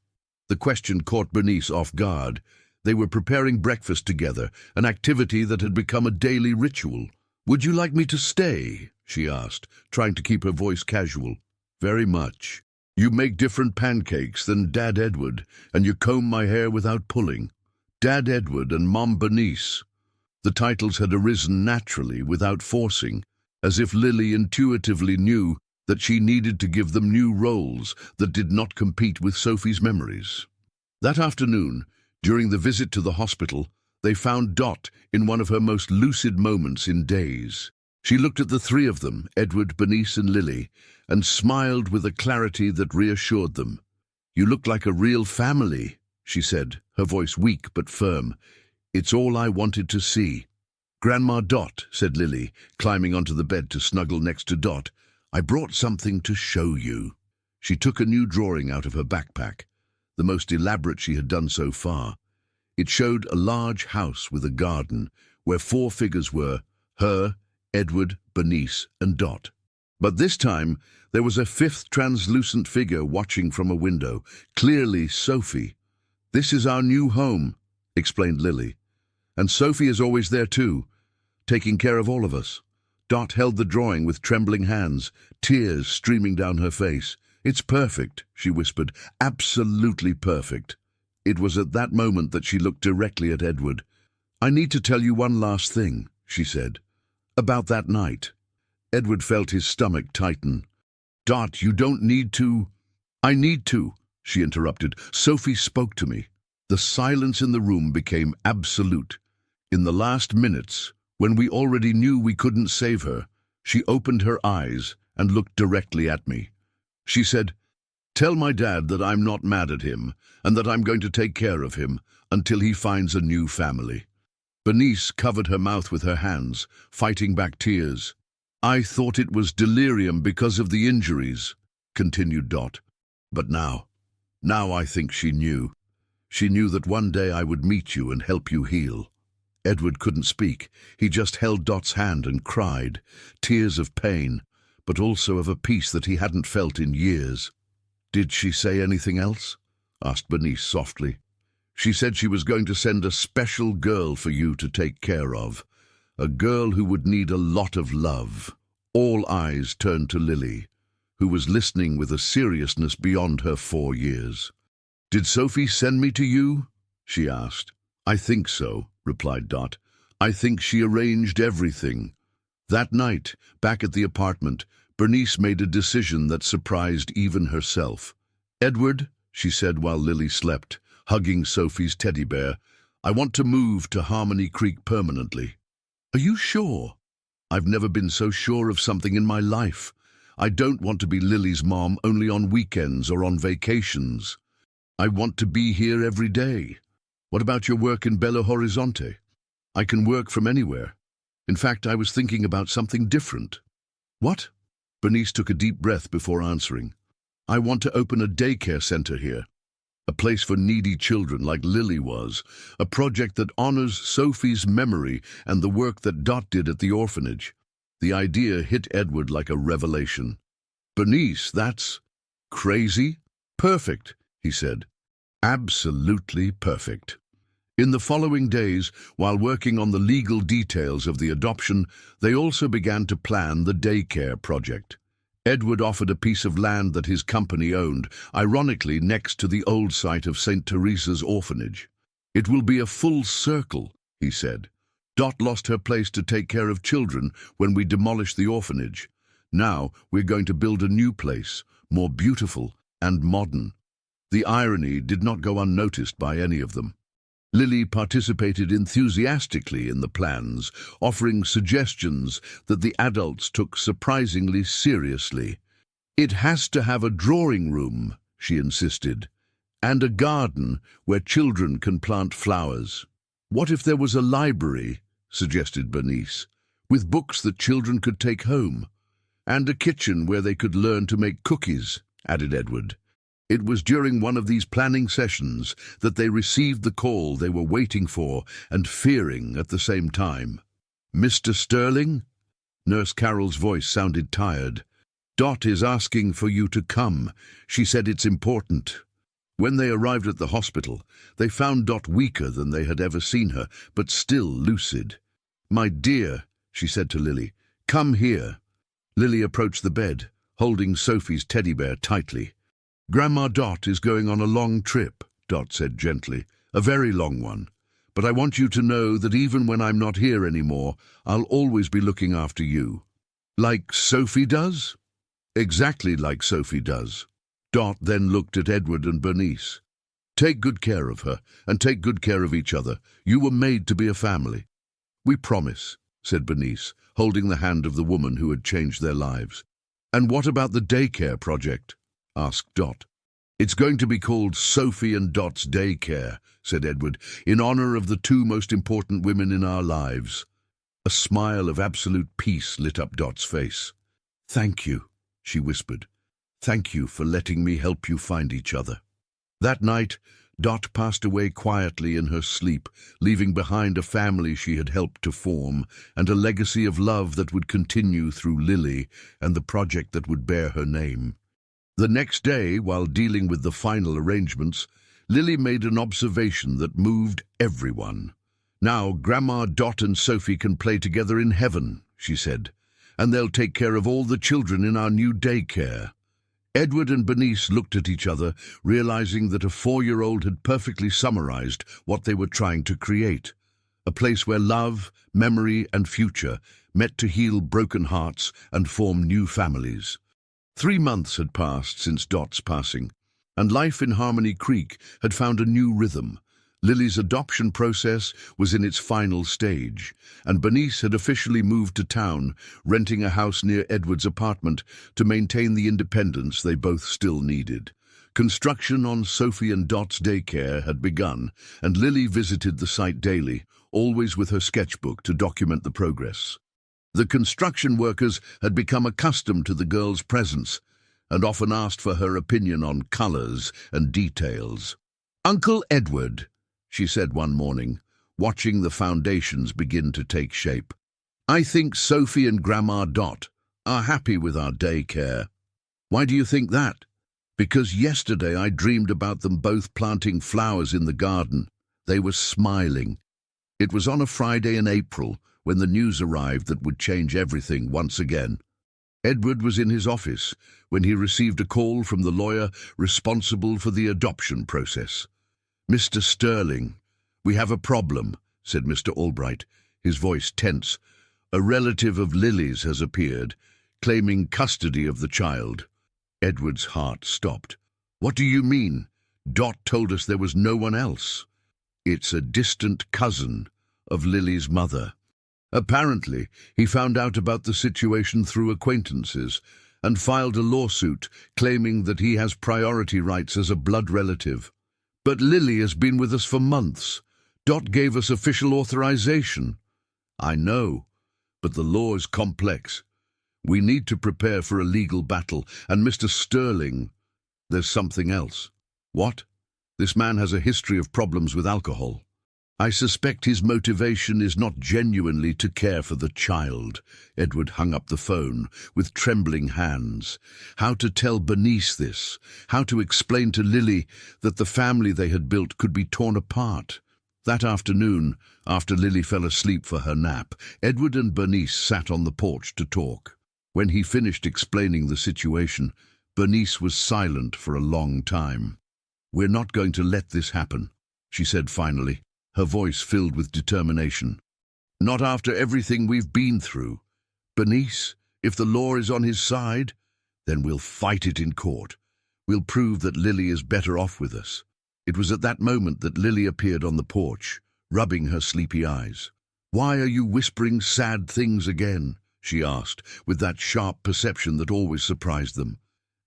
The question caught Bernice off guard. They were preparing breakfast together, an activity that had become a daily ritual. "Would you like me to stay?" she asked, trying to keep her voice casual. "Very much. You make different pancakes than Dad Edward, and you comb my hair without pulling. Dad Edward and Mom Bernice." The titles had arisen naturally, without forcing, as if Lily intuitively knew that she needed to give them new roles that did not compete with Sophie's memories. That afternoon, during the visit to the hospital, they found Dot in one of her most lucid moments in days. She looked at the three of them, Edward, Bernice and Lily, and smiled with a clarity that reassured them. "You look like a real family," she said, her voice weak but firm. "It's all I wanted to see." "Grandma Dot," said Lily, climbing onto the bed to snuggle next to Dot, "I brought something to show you." She took a new drawing out of her backpack, the most elaborate she had done so far. It showed a large house with a garden, where 4 figures were: her, Edward, Bernice, and Dot. But this time, there was a 5th translucent figure watching from a window, clearly Sophie. "This is our new home," explained Lily. "And Sophie is always there too, taking care of all of us." Dot held the drawing with trembling hands, tears streaming down her face. "It's perfect," she whispered, "absolutely perfect." It was at that moment that she looked directly at Edward. "I need to tell you one last thing," she said, "about that night." Edward felt his stomach tighten. "Dot, you don't need to—" "I need to," she interrupted. "Sophie spoke to me." The silence in the room became absolute. In the last minutes, when we already knew we couldn't save her, she opened her eyes and looked directly at me. She said, "Tell my dad that I'm not mad at him and that I'm going to take care of him until he finds a new family." Bernice covered her mouth with her hands, fighting back tears. "I thought it was delirium because of the injuries," continued Dot. "But now I think she knew. She knew that one day I would meet you and help you heal." Edward couldn't speak. He just held Dot's hand and cried, tears of pain, but also of a peace that he hadn't felt in years. "Did she say anything else?" asked Bernice softly. "She said she was going to send a special girl for you to take care of, a girl who would need a lot of love." All eyes turned to Lily, who was listening with a seriousness beyond her 4 years. "Did Sophie send me to you?" she asked. "I think so," replied Dot. "I think she arranged everything." That night, back at the apartment, Bernice made a decision that surprised even herself. "Edward," she said while Lily slept, hugging Sophie's teddy bear, "I want to move to Harmony Creek permanently." "Are you sure?" "I've never been so sure of something in my life. I don't want to be Lily's mom only on weekends or on vacations. I want to be here every day." "What about your work in Belo Horizonte?" "I can work from anywhere. In fact, I was thinking about something different." "What?" Bernice took a deep breath before answering. "I want to open a daycare center here. A place for needy children like Lily was. A project that honors Sophie's memory and the work that Dot did at the orphanage." The idea hit Edward like a revelation. "Bernice, that's crazy." "Perfect," he said. "Absolutely perfect." In the following days, while working on the legal details of the adoption, they also began to plan the daycare project. Edward offered a piece of land that his company owned, ironically next to the old site of St. Teresa's orphanage. "It will be a full circle," he said. "Dot lost her place to take care of children when we demolished the orphanage. Now we're going to build a new place, more beautiful and modern." The irony did not go unnoticed by any of them. Lily participated enthusiastically in the plans, offering suggestions that the adults took surprisingly seriously. "It has to have a drawing room," she insisted, "and a garden where children can plant flowers." "What if there was a library," suggested Bernice, "with books that children could take home? And a kitchen where they could learn to make cookies," added Edward. It was during one of these planning sessions that they received the call they were waiting for and fearing at the same time. "Mr. Sterling?" Nurse Carol's voice sounded tired. "Dot is asking for you to come. She said it's important." When they arrived at the hospital, they found Dot weaker than they had ever seen her, but still lucid. "My dear," she said to Lily, "come here." Lily approached the bed, holding Sophie's teddy bear tightly. "Grandma Dot is going on a long trip," Dot said gently, "a very long one. But I want you to know that even when I'm not here anymore, I'll always be looking after you." "Like Sophie does?" "Exactly like Sophie does." Dot then looked at Edward and Bernice. "Take good care of her, and take good care of each other. You were made to be a family." "We promise." said Bernice, holding the hand of the woman who had changed their lives. "And what about the daycare project?" asked Dot. "It's going to be called Sophie and Dot's Daycare," said Edward, "in honor of the two most important women in our lives." A smile of absolute peace lit up Dot's face. "Thank you," she whispered. "Thank you for letting me help you find each other." That night, Dot passed away quietly in her sleep, leaving behind a family she had helped to form, and a legacy of love that would continue through Lily and the project that would bear her name. The next day, while dealing with the final arrangements, Lily made an observation that moved everyone. "Now, Grandma, Dot and Sophie can play together in heaven," she said, "and they'll take care of all the children in our new daycare." Edward and Bernice looked at each other, realizing that a 4-year-old had perfectly summarized what they were trying to create. A place where love, memory and future met to heal broken hearts and form new families. 3 months had passed since Dot's passing, and life in Harmony Creek had found a new rhythm. Lily's adoption process was in its final stage, and Bernice had officially moved to town, renting a house near Edward's apartment to maintain the independence they both still needed. Construction on Sophie and Dot's daycare had begun, and Lily visited the site daily, always with her sketchbook to document the progress. The construction workers had become accustomed to the girl's presence, and often asked for her opinion on colors and details. "Uncle Edward," she said one morning, watching the foundations begin to take shape, "I think Sophie and Grandma Dot are happy with our daycare." "Why do you think that?" "Because yesterday I dreamed about them both planting flowers in the garden. They were smiling." It was on a Friday in April when the news arrived that would change everything once again. Edward was in his office when he received a call from the lawyer responsible for the adoption process. "Mr. Sterling, we have a problem," said Mr. Albright, his voice tense. "A relative of Lily's has appeared, claiming custody of the child." Edward's heart stopped. "What do you mean? Dot told us there was no one else." "It's a distant cousin of Lily's mother. Apparently, he found out about the situation through acquaintances and filed a lawsuit claiming that he has priority rights as a blood relative. But Lily has been with us for months. Dot gave us official authorization." "I know, but the law is complex. We need to prepare for a legal battle, and Mr. Sterling, there's something else." "What?" "This man has a history of problems with alcohol. I suspect his motivation is not genuinely to care for the child." Edward hung up the phone with trembling hands. How to tell Bernice this? How to explain to Lily that the family they had built could be torn apart? That afternoon, after Lily fell asleep for her nap, Edward and Bernice sat on the porch to talk. When he finished explaining the situation, Bernice was silent for a long time. "We're not going to let this happen," she said finally, her voice filled with determination. "Not after everything we've been through. Bernice, if the law is on his side, then we'll fight it in court. We'll prove that Lily is better off with us." It was at that moment that Lily appeared on the porch, rubbing her sleepy eyes. "Why are you whispering sad things again?" she asked, with that sharp perception that always surprised them.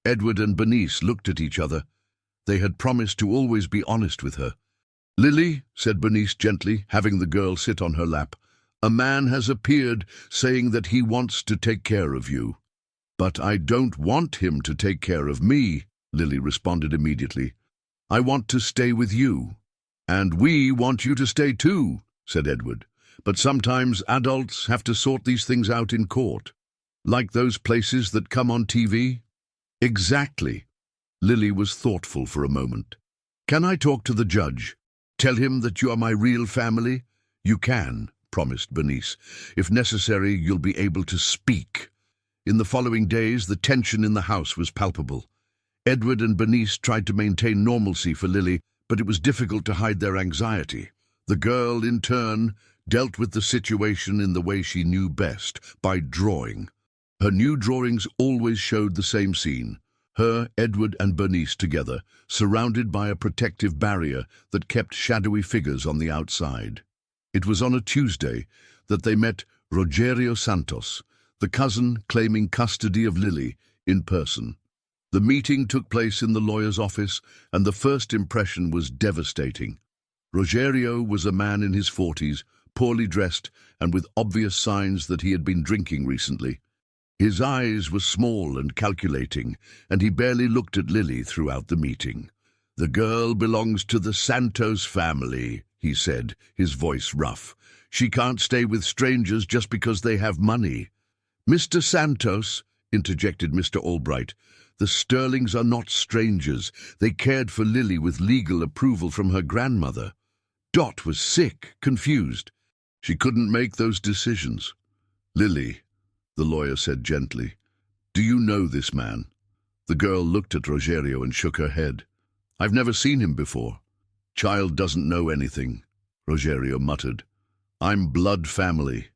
Edward and Bernice looked at each other. They had promised to always be honest with her. "Lily," said Bernice gently, having the girl sit on her lap, "a man has appeared saying that he wants to take care of you." "But I don't want him to take care of me," Lily responded immediately. "I want to stay with you." "And we want you to stay too," said Edward. "But sometimes adults have to sort these things out in court. Like those places that come on TV?" "Exactly." Lily was thoughtful for a moment. "Can I talk to the judge? Tell him that you are my real family?" "You can," promised Bernice. "If necessary, you'll be able to speak." In the following days, the tension in the house was palpable. Edward and Bernice tried to maintain normalcy for Lily, but it was difficult to hide their anxiety. The girl, in turn, dealt with the situation in the way she knew best, by drawing. Her new drawings always showed the same scene: her, Edward and Bernice together, surrounded by a protective barrier that kept shadowy figures on the outside. It was on a Tuesday that they met Rogerio Santos, the cousin claiming custody of Lily, in person. The meeting took place in the lawyer's office, and the first impression was devastating. Rogerio was a man in his 40s, poorly dressed, and with obvious signs that he had been drinking recently. His eyes were small and calculating, and he barely looked at Lily throughout the meeting. "The girl belongs to the Santos family," he said, his voice rough. "She can't stay with strangers just because they have money." "Mr. Santos," interjected Mr. Albright, "the Sterlings are not strangers. They cared for Lily with legal approval from her grandmother." Dot was sick, confused. She couldn't make those decisions. "Lily," the lawyer said gently, "do you know this man?" The girl looked at Rogerio and shook her head. "I've never seen him before." "Child doesn't know anything," Rogerio muttered. "I'm blood family.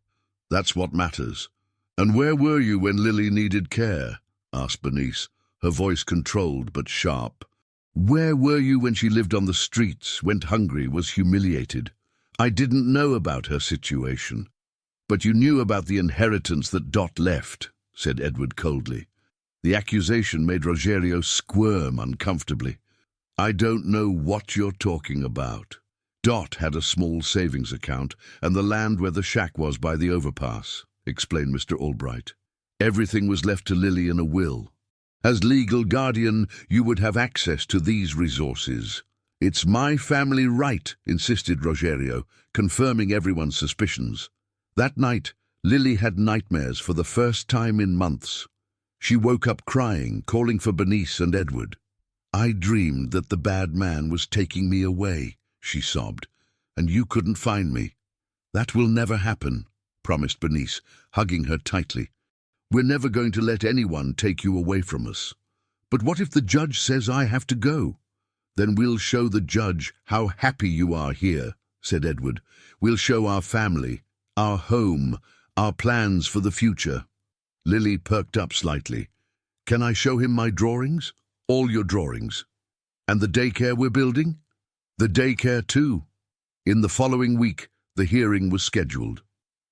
That's what matters." "And where were you when Lily needed care?" asked Bernice, her voice controlled but sharp. "Where were you when she lived on the streets, went hungry, was humiliated?" "I didn't know about her situation." "But you knew about the inheritance that Dot left," said Edward coldly. The accusation made Rogerio squirm uncomfortably. "I don't know what you're talking about." "Dot had a small savings account and the land where the shack was by the overpass," explained Mr. Albright. "Everything was left to Lily in a will. As legal guardian, you would have access to these resources." "It's my family right," insisted Rogerio, confirming everyone's suspicions. That night, Lily had nightmares for the first time in months. She woke up crying, calling for Bernice and Edward. "I dreamed that the bad man was taking me away," she sobbed, "and you couldn't find me." "That will never happen," promised Bernice, hugging her tightly. "We're never going to let anyone take you away from us." "But what if the judge says I have to go?" "Then we'll show the judge how happy you are here," said Edward. "We'll show our family, our home, our plans for the future." Lily perked up slightly. "Can I show him my drawings?" "All your drawings." "And the daycare we're building?" "The daycare too." In the following week, the hearing was scheduled.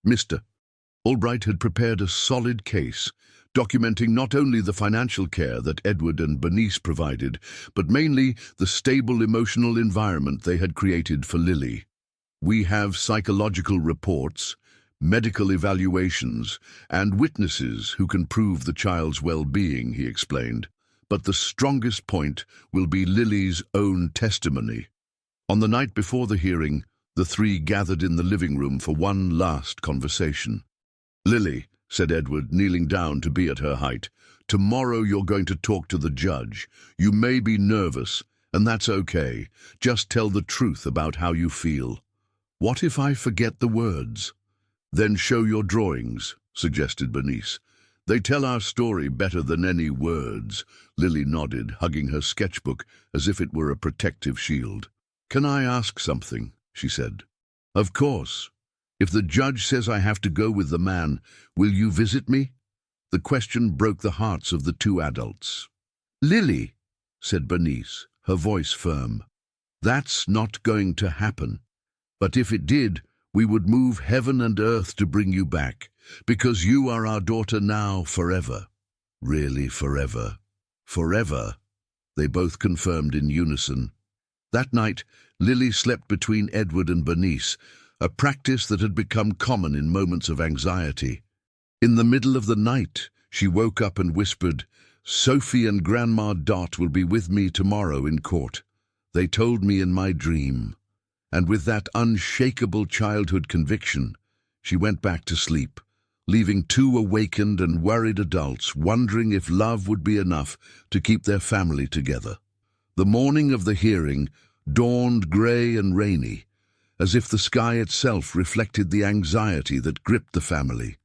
Mr. Albright had prepared a solid case, documenting not only the financial care that Edward and Bernice provided, but mainly the stable emotional environment they had created for Lily. "We have psychological reports, medical evaluations, and witnesses who can prove the child's well-being," he explained. "But the strongest point will be Lily's own testimony." On the night before the hearing, the three gathered in the living room for one last conversation. "Lily," said Edward, kneeling down to be at her height, "tomorrow you're going to talk to the judge. You may be nervous, and that's okay. Just tell the truth about how you feel." "What if I forget the words?" "Then show your drawings," suggested Bernice. "They tell our story better than any words." Lily nodded, hugging her sketchbook as if it were a protective shield. "Can I ask something?" she said. "Of course. If the judge says I have to go with the man, will you visit me?" The question broke the hearts of the two adults. "Lily," said Bernice, her voice firm, "that's not going to happen. But if it did, we would move heaven and earth to bring you back, because you are our daughter now forever." "Really forever?" "Forever," they both confirmed in unison. That night, Lily slept between Edward and Bernice, a practice that had become common in moments of anxiety. In the middle of the night, she woke up and whispered, "Sophie and Grandma Dot will be with me tomorrow in court. They told me in my dream." And with that unshakable childhood conviction, she went back to sleep, leaving two awakened and worried adults wondering if love would be enough to keep their family together. The morning of the hearing dawned grey and rainy, as if the sky itself reflected the anxiety that gripped the family.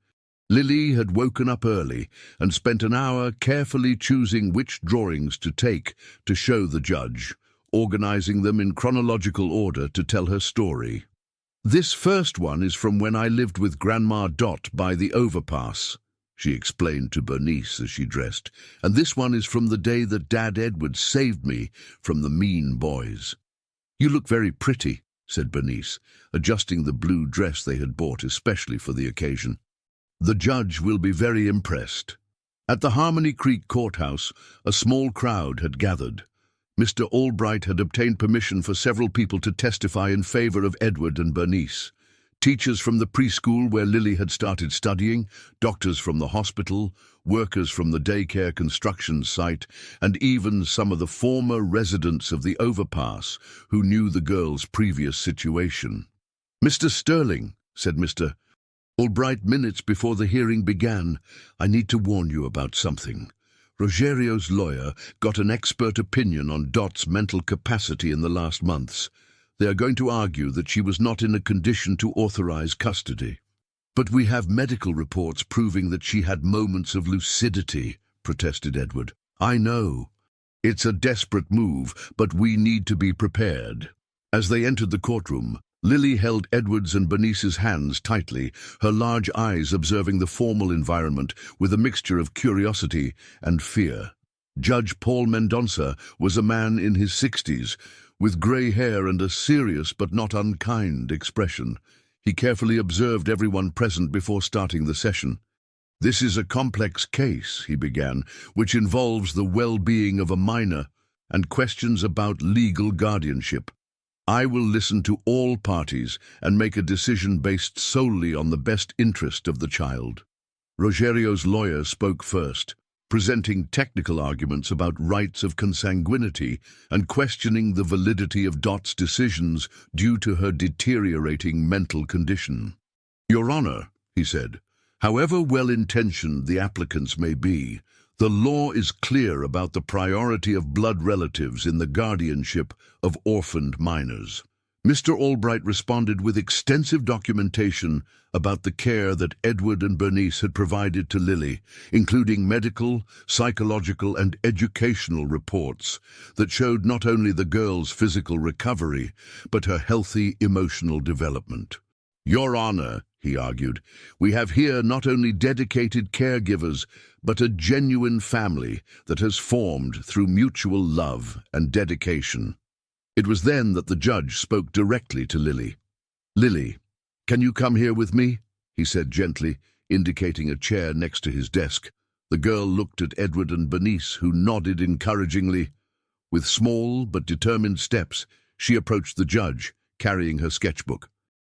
Lily had woken up early and spent an hour carefully choosing which drawings to take to show the judge, organizing them in chronological order to tell her story. "This first one is from when I lived with Grandma Dot by the overpass," she explained to Bernice as she dressed, "and this one is from the day that Dad Edward saved me from the mean boys." "You look very pretty," said Bernice, adjusting the blue dress they had bought especially for the occasion. The judge will be very impressed. At the Harmony Creek courthouse, a small crowd had gathered. Mr. Albright had obtained permission for several people to testify in favor of Edward and Bernice. Teachers from the preschool where Lily had started studying, doctors from the hospital, workers from the daycare construction site, and even some of the former residents of the overpass who knew the girl's previous situation. "Mr. Sterling," said Mr. Albright minutes before the hearing began, "I need to warn you about something. Rogerio's lawyer got an expert opinion on Dot's mental capacity in the last months. They are going to argue that she was not in a condition to authorize custody." "But we have medical reports proving that she had moments of lucidity," protested Edward. "I know. It's a desperate move, but we need to be prepared." As they entered the courtroom, Lily held Edward's and Bernice's hands tightly, her large eyes observing the formal environment with a mixture of curiosity and fear. Judge Paul Mendonça was a man in his 60s, with grey hair and a serious but not unkind expression. He carefully observed everyone present before starting the session. "This is a complex case," he began, "which involves the well-being of a minor and questions about legal guardianship. I will listen to all parties and make a decision based solely on the best interest of the child." Rogerio's lawyer spoke first, presenting technical arguments about rights of consanguinity and questioning the validity of Dot's decisions due to her deteriorating mental condition. "Your Honor," he said, "however well-intentioned the applicants may be, the law is clear about the priority of blood relatives in the guardianship of orphaned minors." Mr. Albright responded with extensive documentation about the care that Edward and Bernice had provided to Lily, including medical, psychological, and educational reports that showed not only the girl's physical recovery, but her healthy emotional development. "Your Honor," he argued, "we have here not only dedicated caregivers, but a genuine family that has formed through mutual love and dedication." It was then that the judge spoke directly to Lily. "Lily, can you come here with me?" he said gently, indicating a chair next to his desk. The girl looked at Edward and Bernice, who nodded encouragingly. With small but determined steps, she approached the judge, carrying her sketchbook.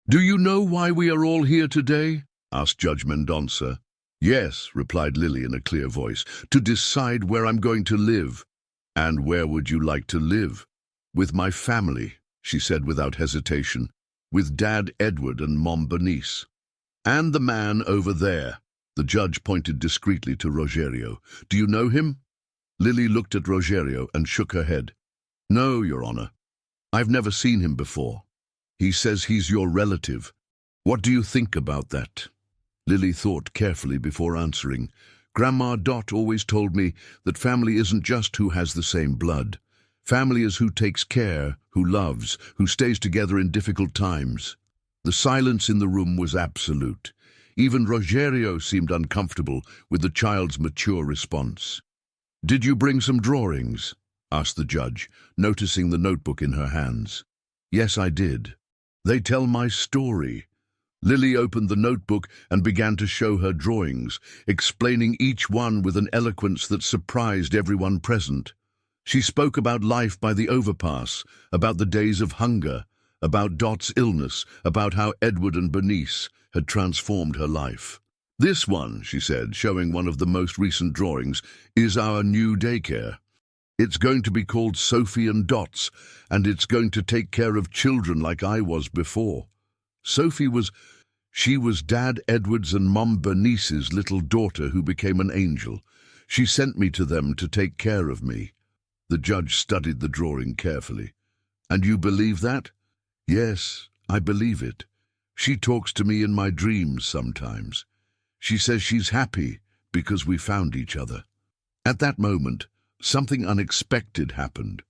"Do you know why we are all here today?" asked Judge Mendonça. "Yes," replied Lily in a clear voice, "to decide where I'm going to live." "And where would you like to live?" "With my family," she said without hesitation, "with Dad Edward and Mom Bernice. And the man over there." The judge pointed discreetly to Rogerio. "Do you know him?" Lily looked at Rogerio and shook her head. "No, Your Honor. I've never seen him before. He says he's your relative. What do you think about that?" Lily thought carefully before answering. "Grandma Dot always told me that family isn't just who has the same blood. Family is who takes care, who loves, who stays together in difficult times." The silence in the room was absolute. Even Rogerio seemed uncomfortable with the child's mature response. "Did you bring some drawings?" asked the judge, noticing the notebook in her hands. "Yes, I did. They tell my story." Lily opened the notebook and began to show her drawings, explaining each one with an eloquence that surprised everyone present. She spoke about life by the overpass, about the days of hunger, about Dot's illness, about how Edward and Bernice had transformed her life. "This one," she said, showing one of the most recent drawings, "is our new daycare. It's going to be called Sophie and Dot's, and it's going to take care of children like I was before. Sophie was Dad Edward's and Mom Bernice's little daughter who became an angel. She sent me to them to take care of me." The judge studied the drawing carefully. "And you believe that?" "Yes, I believe it. She talks to me in my dreams sometimes. She says she's happy because we found each other." At that moment, something unexpected happened.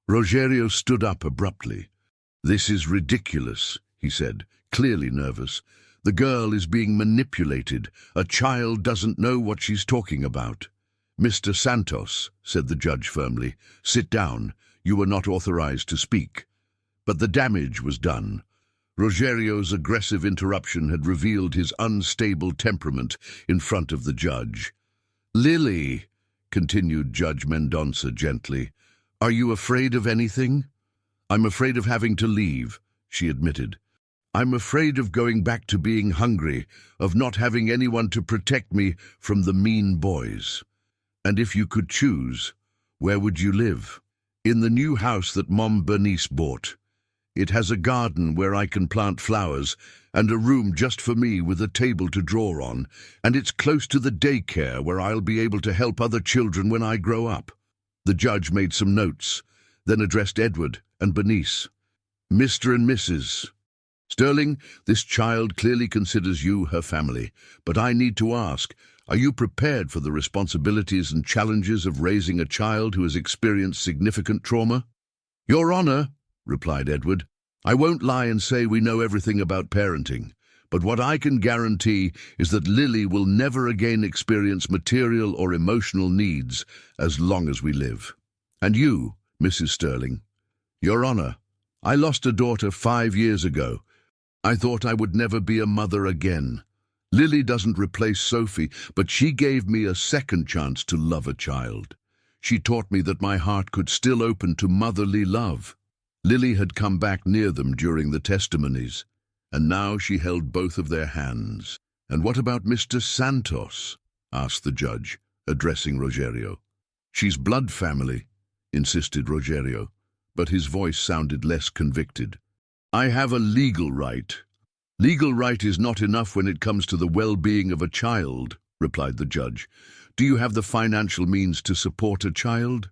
Rogerio stood up abruptly. "This is ridiculous," he said, clearly nervous. "The girl is being manipulated. A child doesn't know what she's talking about." "Mr. Santos," said the judge firmly, "sit down. You were not authorized to speak. But the damage was done. Rogerio's aggressive interruption had revealed his unstable temperament in front of the judge. "Lily," continued Judge Mendonça gently, "are you afraid of anything?" "I'm afraid of having to leave," she admitted. "I'm afraid of going back to being hungry, of not having anyone to protect me from the mean boys." "And if you could choose, where would you live?" "In the new house that Mom Bernice bought. It has a garden where I can plant flowers and a room just for me with a table to draw on, and it's close to the daycare where I'll be able to help other children when I grow up." The judge made some notes, then addressed Edward and Bernice. "Mr. and Mrs. Sterling, this child clearly considers you her family, but I need to ask, are you prepared for the responsibilities and challenges of raising a child who has experienced significant trauma?" "Your Honor," replied Edward, "I won't lie and say we know everything about parenting, but what I can guarantee is that Lily will never again experience material or emotional needs as long as we live. And you, Mrs. Sterling?" "Your Honor, I lost a daughter 5 years ago. I thought I would never be a mother again. Lily doesn't replace Sophie, but she gave me a second chance to love a child. She taught me that my heart could still open to motherly love." Lily had come back near them during the testimonies, and now she held both of their hands. "And what about Mr. Santos?" asked the judge, addressing Rogerio. "She's blood family," insisted Rogerio, but his voice sounded less convicted. "I have a legal right." "Legal right is not enough when it comes to the well-being of a child," replied the judge. "Do you have the financial means to support a child?"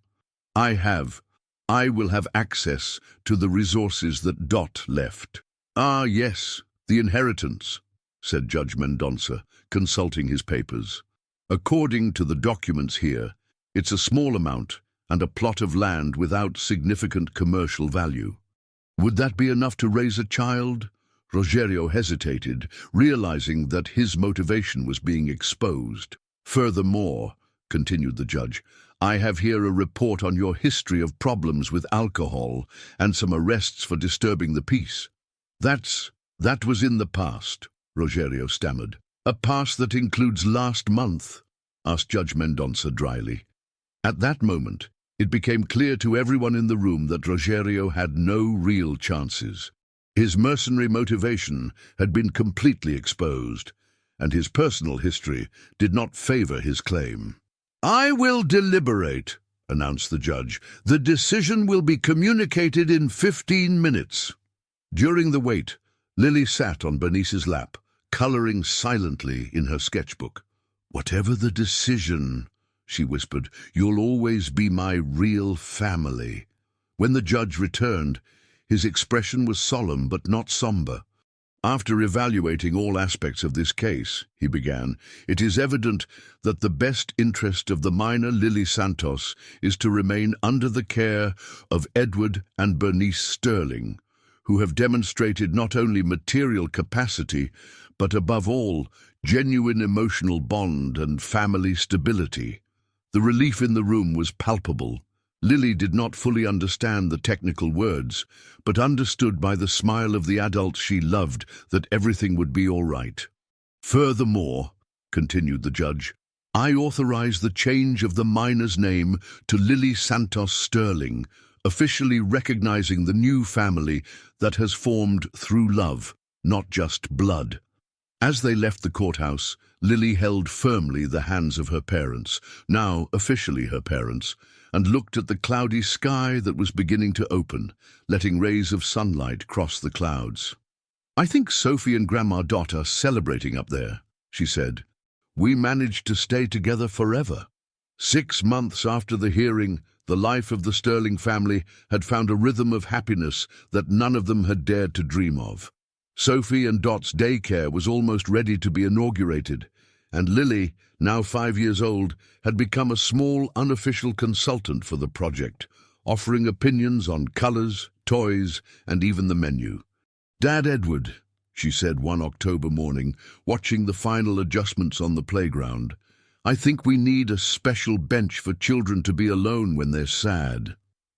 "I have. I will have access to the resources that Dot left." "Ah, yes, the inheritance," said Judge Mendonça, consulting his papers. "According to the documents here, it's a small amount and a plot of land without significant commercial value. Would that be enough to raise a child?" Rogerio hesitated, realizing that his motivation was being exposed. "Furthermore," continued the judge, "I have here a report on your history of problems with alcohol and some arrests for disturbing the peace." That was in the past," Rogerio stammered. "A past that includes last month?" asked Judge Mendonça dryly. At that moment, it became clear to everyone in the room that Rogerio had no real chances. His mercenary motivation had been completely exposed, and his personal history did not favor his claim. "I will deliberate," announced the judge. "The decision will be communicated in 15 minutes. During the wait, Lily sat on Bernice's lap, coloring silently in her sketchbook. "Whatever the decision," she whispered, "you'll always be my real family." When the judge returned, his expression was solemn but not somber. "After evaluating all aspects of this case," he began, "it is evident that the best interest of the minor Lily Santos is to remain under the care of Edward and Bernice Sterling, who have demonstrated not only material capacity, but above all, genuine emotional bond and family stability." The relief in the room was palpable. Lily did not fully understand the technical words, but understood by the smile of the adults she loved that everything would be all right. "Furthermore," continued the judge, "I authorize the change of the minor's name to Lily Santos Sterling, officially recognizing the new family that has formed through love, not just blood." As they left the courthouse, Lily held firmly the hands of her parents, now officially her parents, and looked at the cloudy sky that was beginning to open, letting rays of sunlight cross the clouds. "I think Sophie and Grandma Dot are celebrating up there," she said. "We managed to stay together forever." 6 months after the hearing, the life of the Sterling family had found a rhythm of happiness that none of them had dared to dream of. Sophie and Dot's daycare was almost ready to be inaugurated, and Lily, now 5 years old, had become a small, unofficial consultant for the project, offering opinions on colors, toys, and even the menu. "Dad Edward," she said one October morning, watching the final adjustments on the playground, "I think we need a special bench for children to be alone when they're sad."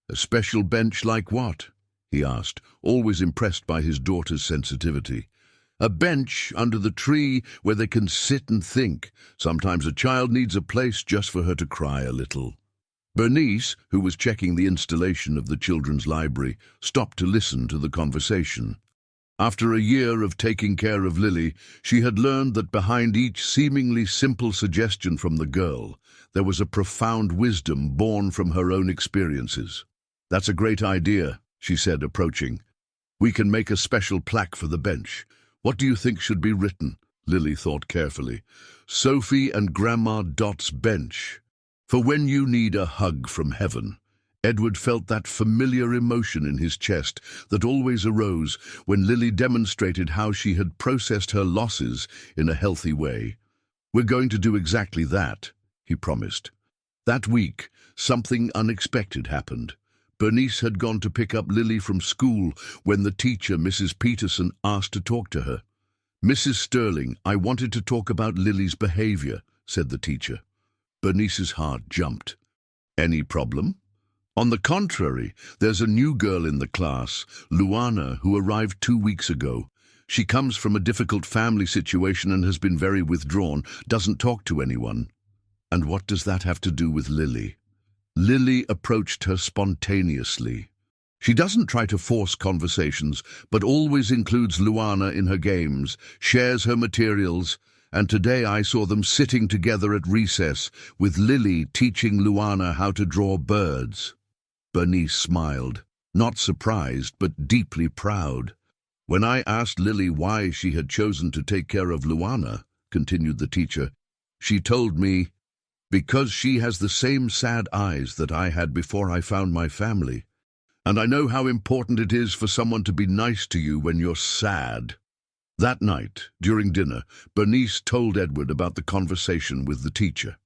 "A special bench like what?" he asked, always impressed by his daughter's sensitivity. A bench under the tree where they can sit and think. Sometimes a child needs a place just for her to cry a little. Bernice, who was checking the installation of the children's library, stopped to listen to the conversation. After a year of taking care of Lily, she had learned that behind each seemingly simple suggestion from the girl, there was a profound wisdom born from her own experiences. "That's a great idea," she said, approaching. "We can make a special plaque for the bench. What do you think should be written?" Lily thought carefully. "Sophie and Grandma Dot's bench. For when you need a hug from heaven." Edward felt that familiar emotion in his chest that always arose when Lily demonstrated how she had processed her losses in a healthy way. "We're going to do exactly that," he promised. That week, something unexpected happened. Bernice had gone to pick up Lily from school when the teacher, Mrs. Peterson, asked to talk to her. "Mrs. Sterling, I wanted to talk about Lily's behavior," said the teacher. Bernice's heart jumped. "Any problem?" "On the contrary, there's a new girl in the class, Luana, who arrived 2 weeks ago. She comes from a difficult family situation and has been very withdrawn, doesn't talk to anyone." "And what does that have to do with Lily?" Lily approached her spontaneously. "She doesn't try to force conversations, but always includes Luana in her games, shares her materials, and today I saw them sitting together at recess, with Lily teaching Luana how to draw birds." Bernice smiled, not surprised but deeply proud. "When I asked Lily why she had chosen to take care of Luana," continued the teacher, "she told me, 'Because she has the same sad eyes that I had before I found my family. And I know how important it is for someone to be nice to you when you're sad.'" That night, during dinner, Bernice told Edward about the conversation with the teacher.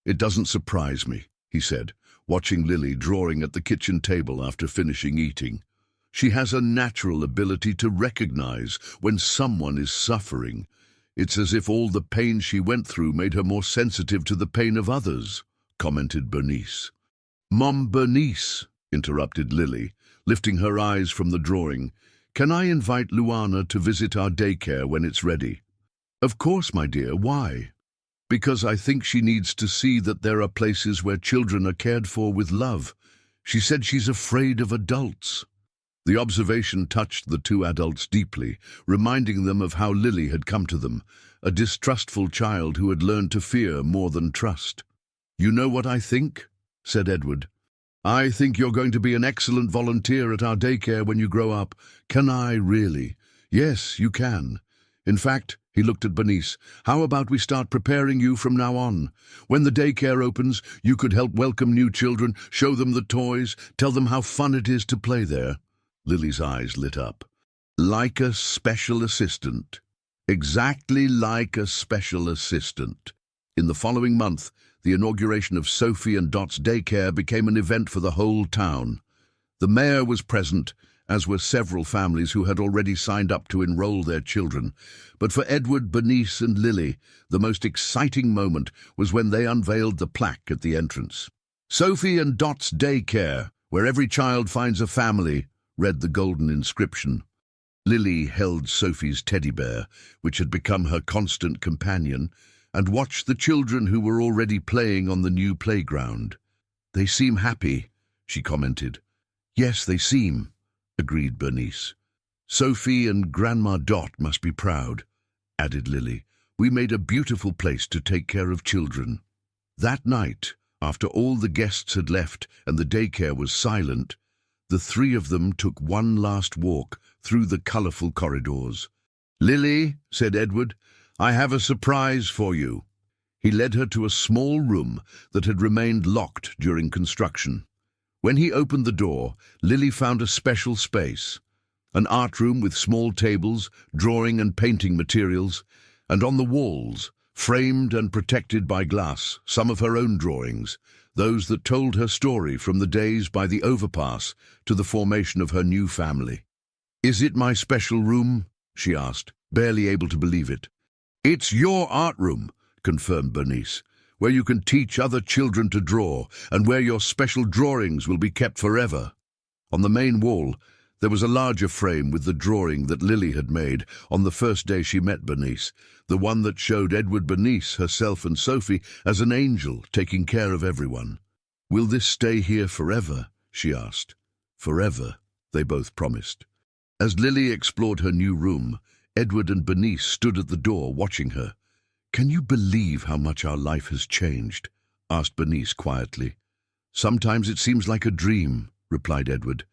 "It doesn't surprise me," he said, watching Lily drawing at the kitchen table after finishing eating. "She has a natural ability to recognize when someone is suffering. It's as if all the pain she went through made her more sensitive to the pain of others," commented Bernice. "Mom, Bernice," interrupted Lily, lifting her eyes from the drawing, "can I invite Luana to visit our daycare when it's ready?" "Of course, my dear. Why?" "Because I think she needs to see that there are places where children are cared for with love. She said she's afraid of adults." The observation touched the two adults deeply, reminding them of how Lily had come to them, a distrustful child who had learned to fear more than trust. "You know what I think?" said Edward. "I think you're going to be an excellent volunteer at our daycare when you grow up." "Can I really?" "Yes, you can. In fact," he looked at Bernice, "how about we start preparing you from now on? When the daycare opens, you could help welcome new children, show them the toys, tell them how fun it is to play there." Lily's eyes lit up. "Like a special assistant." "Exactly like a special assistant." In the following month, the inauguration of Sophie and Dot's daycare became an event for the whole town. The mayor was present, as were several families who had already signed up to enroll their children. But for Edward, Bernice and Lily, the most exciting moment was when they unveiled the plaque at the entrance. "Sophie and Dot's Daycare, where every child finds a family," read the golden inscription. Lily held Sophie's teddy bear, which had become her constant companion, and watched the children who were already playing on the new playground. "They seem happy," she commented. "Yes, they seem," agreed Bernice. "Sophie and Grandma Dot must be proud," added Lily. "We made a beautiful place to take care of children." That night, after all the guests had left and the daycare was silent, the three of them took one last walk through the colourful corridors. "Lily," said Edward, "I have a surprise for you." He led her to a small room that had remained locked during construction. When he opened the door, Lily found a special space, an art room with small tables, drawing and painting materials, and on the walls, framed and protected by glass, some of her own drawings, those that told her story from the days by the overpass to the formation of her new family. "Is it my special room?" she asked, barely able to believe it. "It's your art room," confirmed Bernice, "where you can teach other children to draw and where your special drawings will be kept forever." On the main wall, There was a larger frame with the drawing that Lily had made on the first day she met Bernice, the one that showed Edward Bernice, herself and Sophie as an angel taking care of everyone. "Will this stay here forever?" she asked. "Forever," they both promised. As Lily explored her new room, Edward and Bernice stood at the door watching her. "Can you believe how much our life has changed?" asked Bernice quietly. "Sometimes it seems like a dream," replied Edward.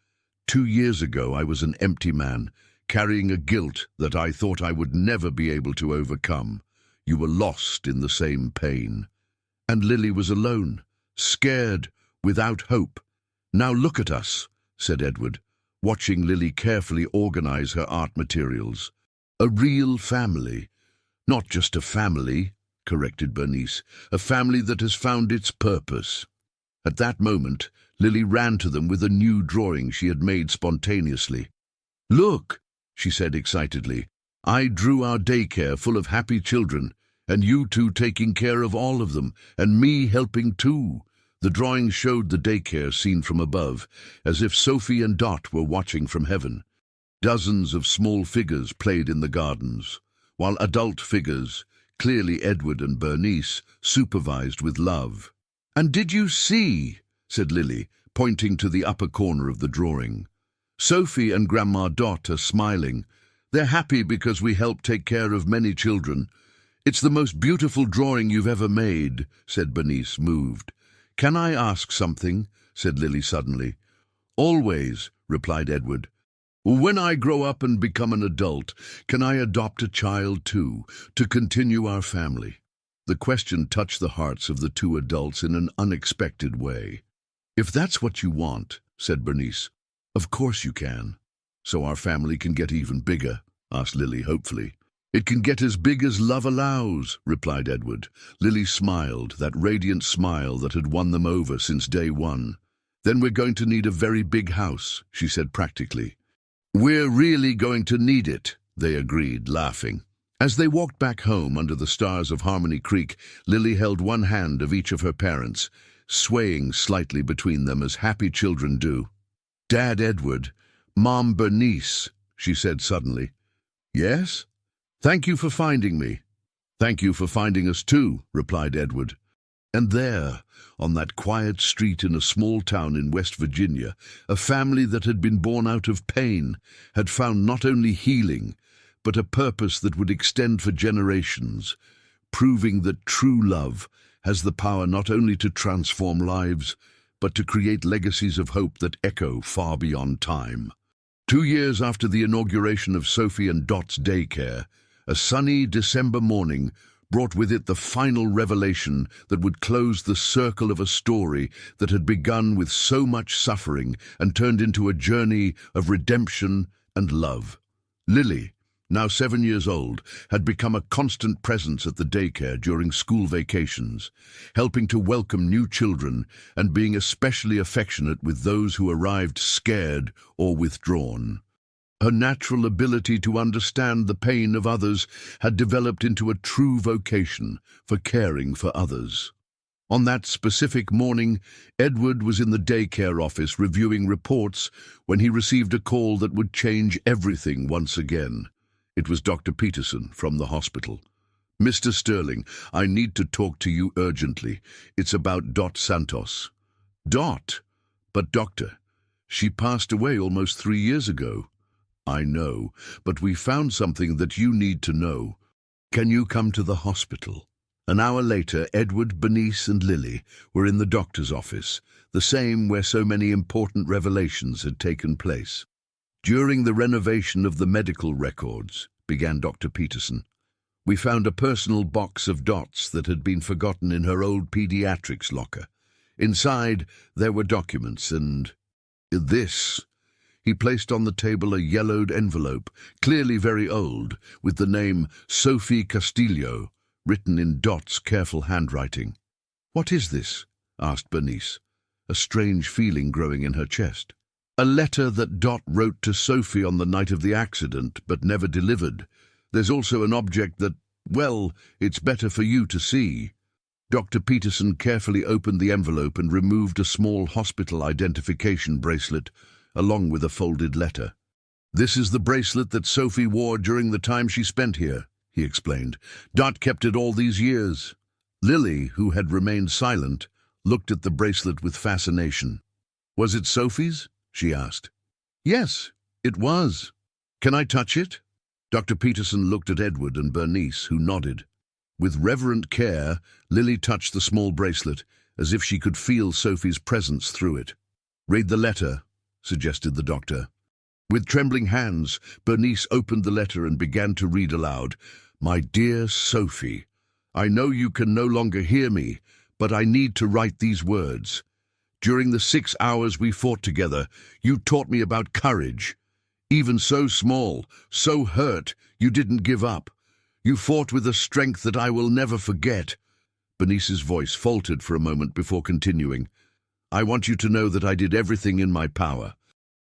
2 years ago I was an empty man, carrying a guilt that I thought I would never be able to overcome. You were lost in the same pain. And Lily was alone, scared, without hope. "Now look at us," said Edward, watching Lily carefully organize her art materials. "A real family. Not just a family," corrected Bernice, "a family that has found its purpose." At that moment, Lily ran to them with a new drawing she had made spontaneously. "Look," she said excitedly, "I drew our daycare full of happy children, and you two taking care of all of them, and me helping too." The drawing showed the daycare seen from above, as if Sophie and Dot were watching from heaven. Dozens of small figures played in the gardens, while adult figures, clearly Edward and Bernice, supervised with love. "And did you see?" said Lily, pointing to the upper corner of the drawing. "Sophie and Grandma Dot are smiling. They're happy because we help take care of many children." "It's the most beautiful drawing you've ever made," said Bernice, moved. "Can I ask something?" said Lily suddenly. "Always," replied Edward. "When I grow up and become an adult, can I adopt a child too, to continue our family?" The question touched the hearts of the two adults in an unexpected way. "If that's what you want," said Bernice, "of course you can." "So our family can get even bigger?" asked Lily hopefully. "It can get as big as love allows," replied Edward. Lily smiled, that radiant smile that had won them over since day one. "Then we're going to need a very big house," she said practically. "We're really going to need it," they agreed, laughing. As they walked back home under the stars of Harmony Creek, Lily held one hand of each of her parents, swaying slightly between them as happy children do. "Dad Edward, Mom Bernice," she said suddenly. "Yes? Thank you for finding me." "Thank you for finding us too," replied Edward. And there, on that quiet street in a small town in West Virginia, a family that had been born out of pain had found not only healing, but a purpose that would extend for generations, proving that true love has the power not only to transform lives, but to create legacies of hope that echo far beyond time. 2 years after the inauguration of Sophie and Dot's daycare, a sunny December morning brought with it the final revelation that would close the circle of a story that had begun with so much suffering and turned into a journey of redemption and love. Lily, now 7 years old, had become a constant presence at the daycare during school vacations, helping to welcome new children and being especially affectionate with those who arrived scared or withdrawn. Her natural ability to understand the pain of others had developed into a true vocation for caring for others. On that specific morning, Edward was in the daycare office reviewing reports when he received a call that would change everything once again. It was Dr. Peterson from the hospital. "Mr. Sterling, I need to talk to you urgently. It's about Dot Santos." "Dot? But doctor, she passed away almost 3 years ago." "I know, but we found something that you need to know. Can you come to the hospital?" An hour later, Edward, Bernice and Lily were in the doctor's office, the same where so many important revelations had taken place. "During the renovation of the medical records," began Dr. Peterson, "we found a personal box of Dot's that had been forgotten in her old pediatrics locker. Inside, there were documents and this." He placed on the table a yellowed envelope, clearly very old, with the name Sophie Castillo written in Dot's careful handwriting. "What is this?" asked Bernice, a strange feeling growing in her chest. "A letter that Dot wrote to Sophie on the night of the accident, but never delivered. There's also an object that, well, it's better for you to see." Dr. Peterson carefully opened the envelope and removed a small hospital identification bracelet, along with a folded letter. "This is the bracelet that Sophie wore during the time she spent here," he explained. "Dot kept it all these years." Lily, who had remained silent, looked at the bracelet with fascination. "Was it Sophie's?" she asked. "Yes, it was. Can I touch it?" Dr. Peterson looked at Edward and Bernice, who nodded. With reverent care, Lily touched the small bracelet, as if she could feel Sophie's presence through it. "Read the letter," suggested the doctor. With trembling hands, Bernice opened the letter and began to read aloud. "My dear Sophie, I know you can no longer hear me, but I need to write these words. During the 6 hours we fought together, you taught me about courage. Even so small, so hurt, you didn't give up. You fought with a strength that I will never forget." Bernice's voice faltered for a moment before continuing. "I want you to know that I did everything in my power.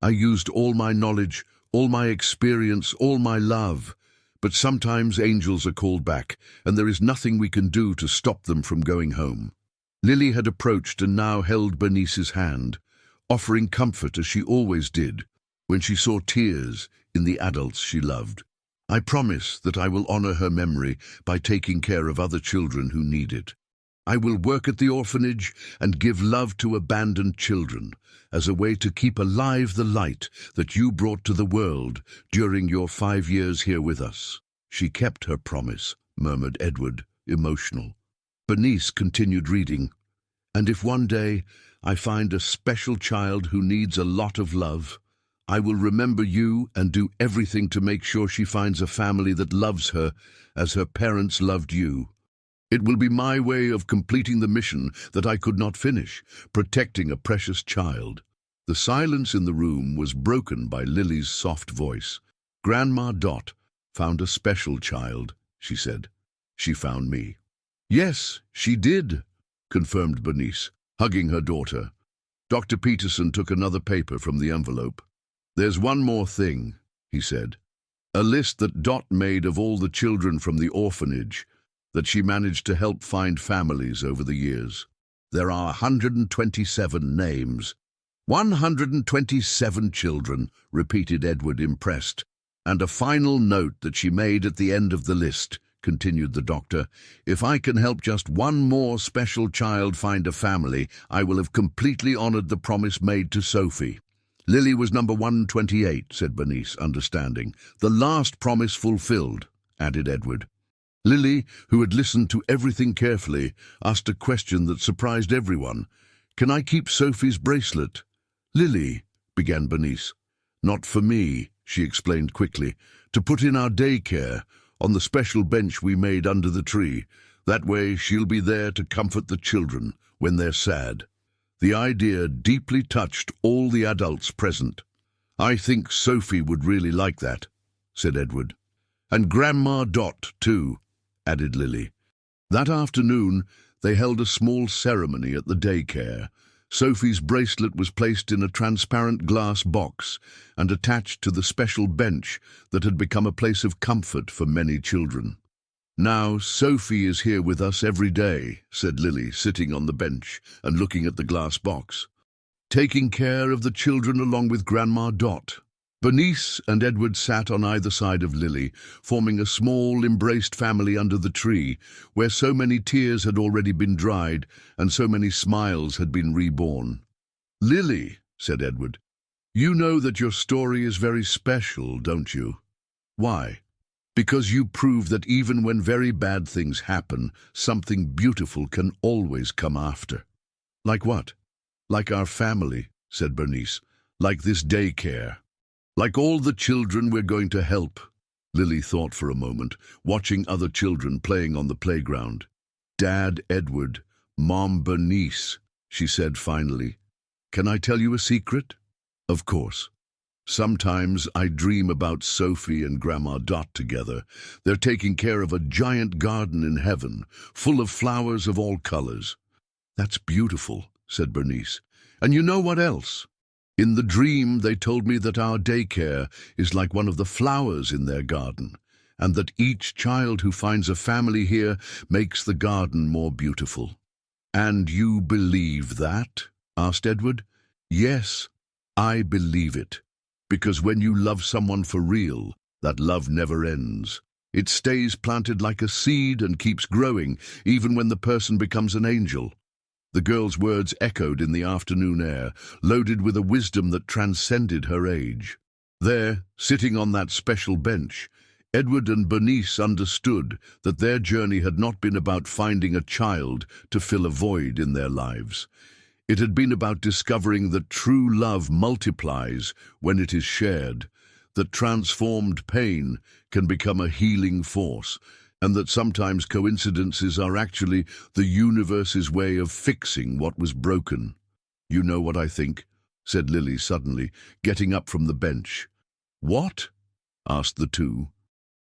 I used all my knowledge, all my experience, all my love. But sometimes angels are called back, and there is nothing we can do to stop them from going home." Lily had approached and now held Bernice's hand, offering comfort as she always did when she saw tears in the adults she loved. "I promise that I will honor her memory by taking care of other children who need it. I will work at the orphanage and give love to abandoned children as a way to keep alive the light that you brought to the world during your 5 years here with us." "She kept her promise," murmured Edward, emotional. Bernice continued reading. "And if one day I find a special child who needs a lot of love, I will remember you and do everything to make sure she finds a family that loves her as her parents loved you. It will be my way of completing the mission that I could not finish, protecting a precious child." The silence in the room was broken by Lily's soft voice. "Grandma Dot found a special child," she said. "She found me." "Yes, she did," confirmed Bernice, hugging her daughter. Dr. Peterson took another paper from the envelope. "There's one more thing," he said. "A list that Dot made of all the children from the orphanage that she managed to help find families over the years. There are 127 names." 127 children," repeated Edward, impressed. "And a final note that she made at the end of the list," continued the doctor. "If I can help just one more special child find a family, I will have completely honored the promise made to Sophie." "Lily was number 128, said Bernice, understanding. "The last promise fulfilled," added Edward. Lily, who had listened to everything carefully, asked a question that surprised everyone. "Can I keep Sophie's bracelet?" "Lily," began Bernice. "Not for me," she explained quickly. "To put in our daycare, on the special bench we made under the tree. That way she'll be there to comfort the children when they're sad." The idea deeply touched all the adults present. "I think Sophie would really like that," said Edward. "And Grandma Dot, too," added Lily. That afternoon, they held a small ceremony at the daycare. Sophie's bracelet was placed in a transparent glass box and attached to the special bench that had become a place of comfort for many children. "Now Sophie is here with us every day," said Lily, sitting on the bench and looking at the glass box, "taking care of the children along with Grandma Dot." Bernice and Edward sat on either side of Lily, forming a small, embraced family under the tree, where so many tears had already been dried and so many smiles had been reborn. "Lily," said Edward, "you know that your story is very special, don't you?" "Why?" "Because you prove that even when very bad things happen, something beautiful can always come after." "Like what?" "Like our family," said Bernice. "Like this daycare. Like all the children we're going to help." Lily thought for a moment, watching other children playing on the playground. "Dad Edward, Mom Bernice," she said finally. "Can I tell you a secret?" "Of course. Sometimes I dream about Sophie and Grandma Dot together. They're taking care of a giant garden in heaven, full of flowers of all colors." "That's beautiful," said Bernice. "And you know what else? In the dream, they told me that our daycare is like one of the flowers in their garden, and that each child who finds a family here makes the garden more beautiful." "And you believe that?" asked Edward. "Yes. I believe it. Because when you love someone for real, that love never ends. It stays planted like a seed and keeps growing, even when the person becomes an angel. The girl's words echoed in the afternoon air, loaded with a wisdom that transcended her age. There, sitting on that special bench, Edward and Bernice understood that their journey had not been about finding a child to fill a void in their lives. It had been about discovering that true love multiplies when it is shared, that transformed pain can become a healing force, and that sometimes coincidences are actually the universe's way of fixing what was broken. "You know what I think?" said Lily suddenly, getting up from the bench. "What?" asked the two.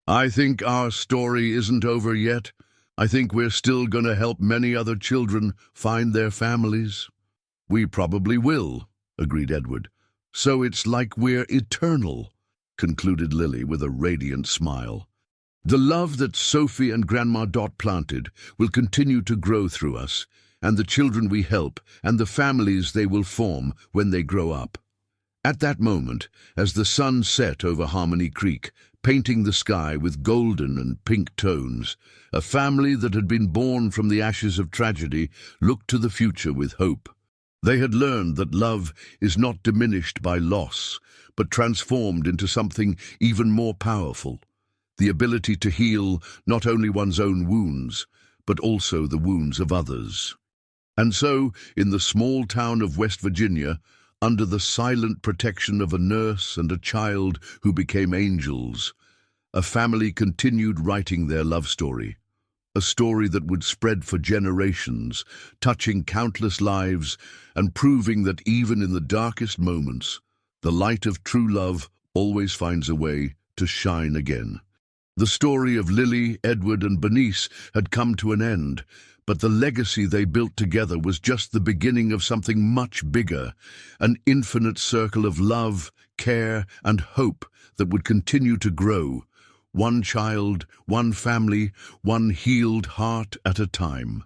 "I think our story isn't over yet. I think we're still going to help many other children find their families." "We probably will," agreed Edward. "So it's like we're eternal," concluded Lily with a radiant smile. "The love that Sophie and Grandma Dot planted will continue to grow through us, and the children we help, and the families they will form when they grow up." At that moment, as the sun set over Harmony Creek, painting the sky with golden and pink tones, a family that had been born from the ashes of tragedy looked to the future with hope. They had learned that love is not diminished by loss, but transformed into something even more powerful: the ability to heal not only one's own wounds, but also the wounds of others. And so, in the small town of West Virginia, under the silent protection of a nurse and a child who became angels, a family continued writing their love story. A story that would spread for generations, touching countless lives and proving that even in the darkest moments, the light of true love always finds a way to shine again. The story of Lily, Edward, and Bernice had come to an end, but the legacy they built together was just the beginning of something much bigger, an infinite circle of love, care, and hope that would continue to grow, one child, one family, one healed heart at a time.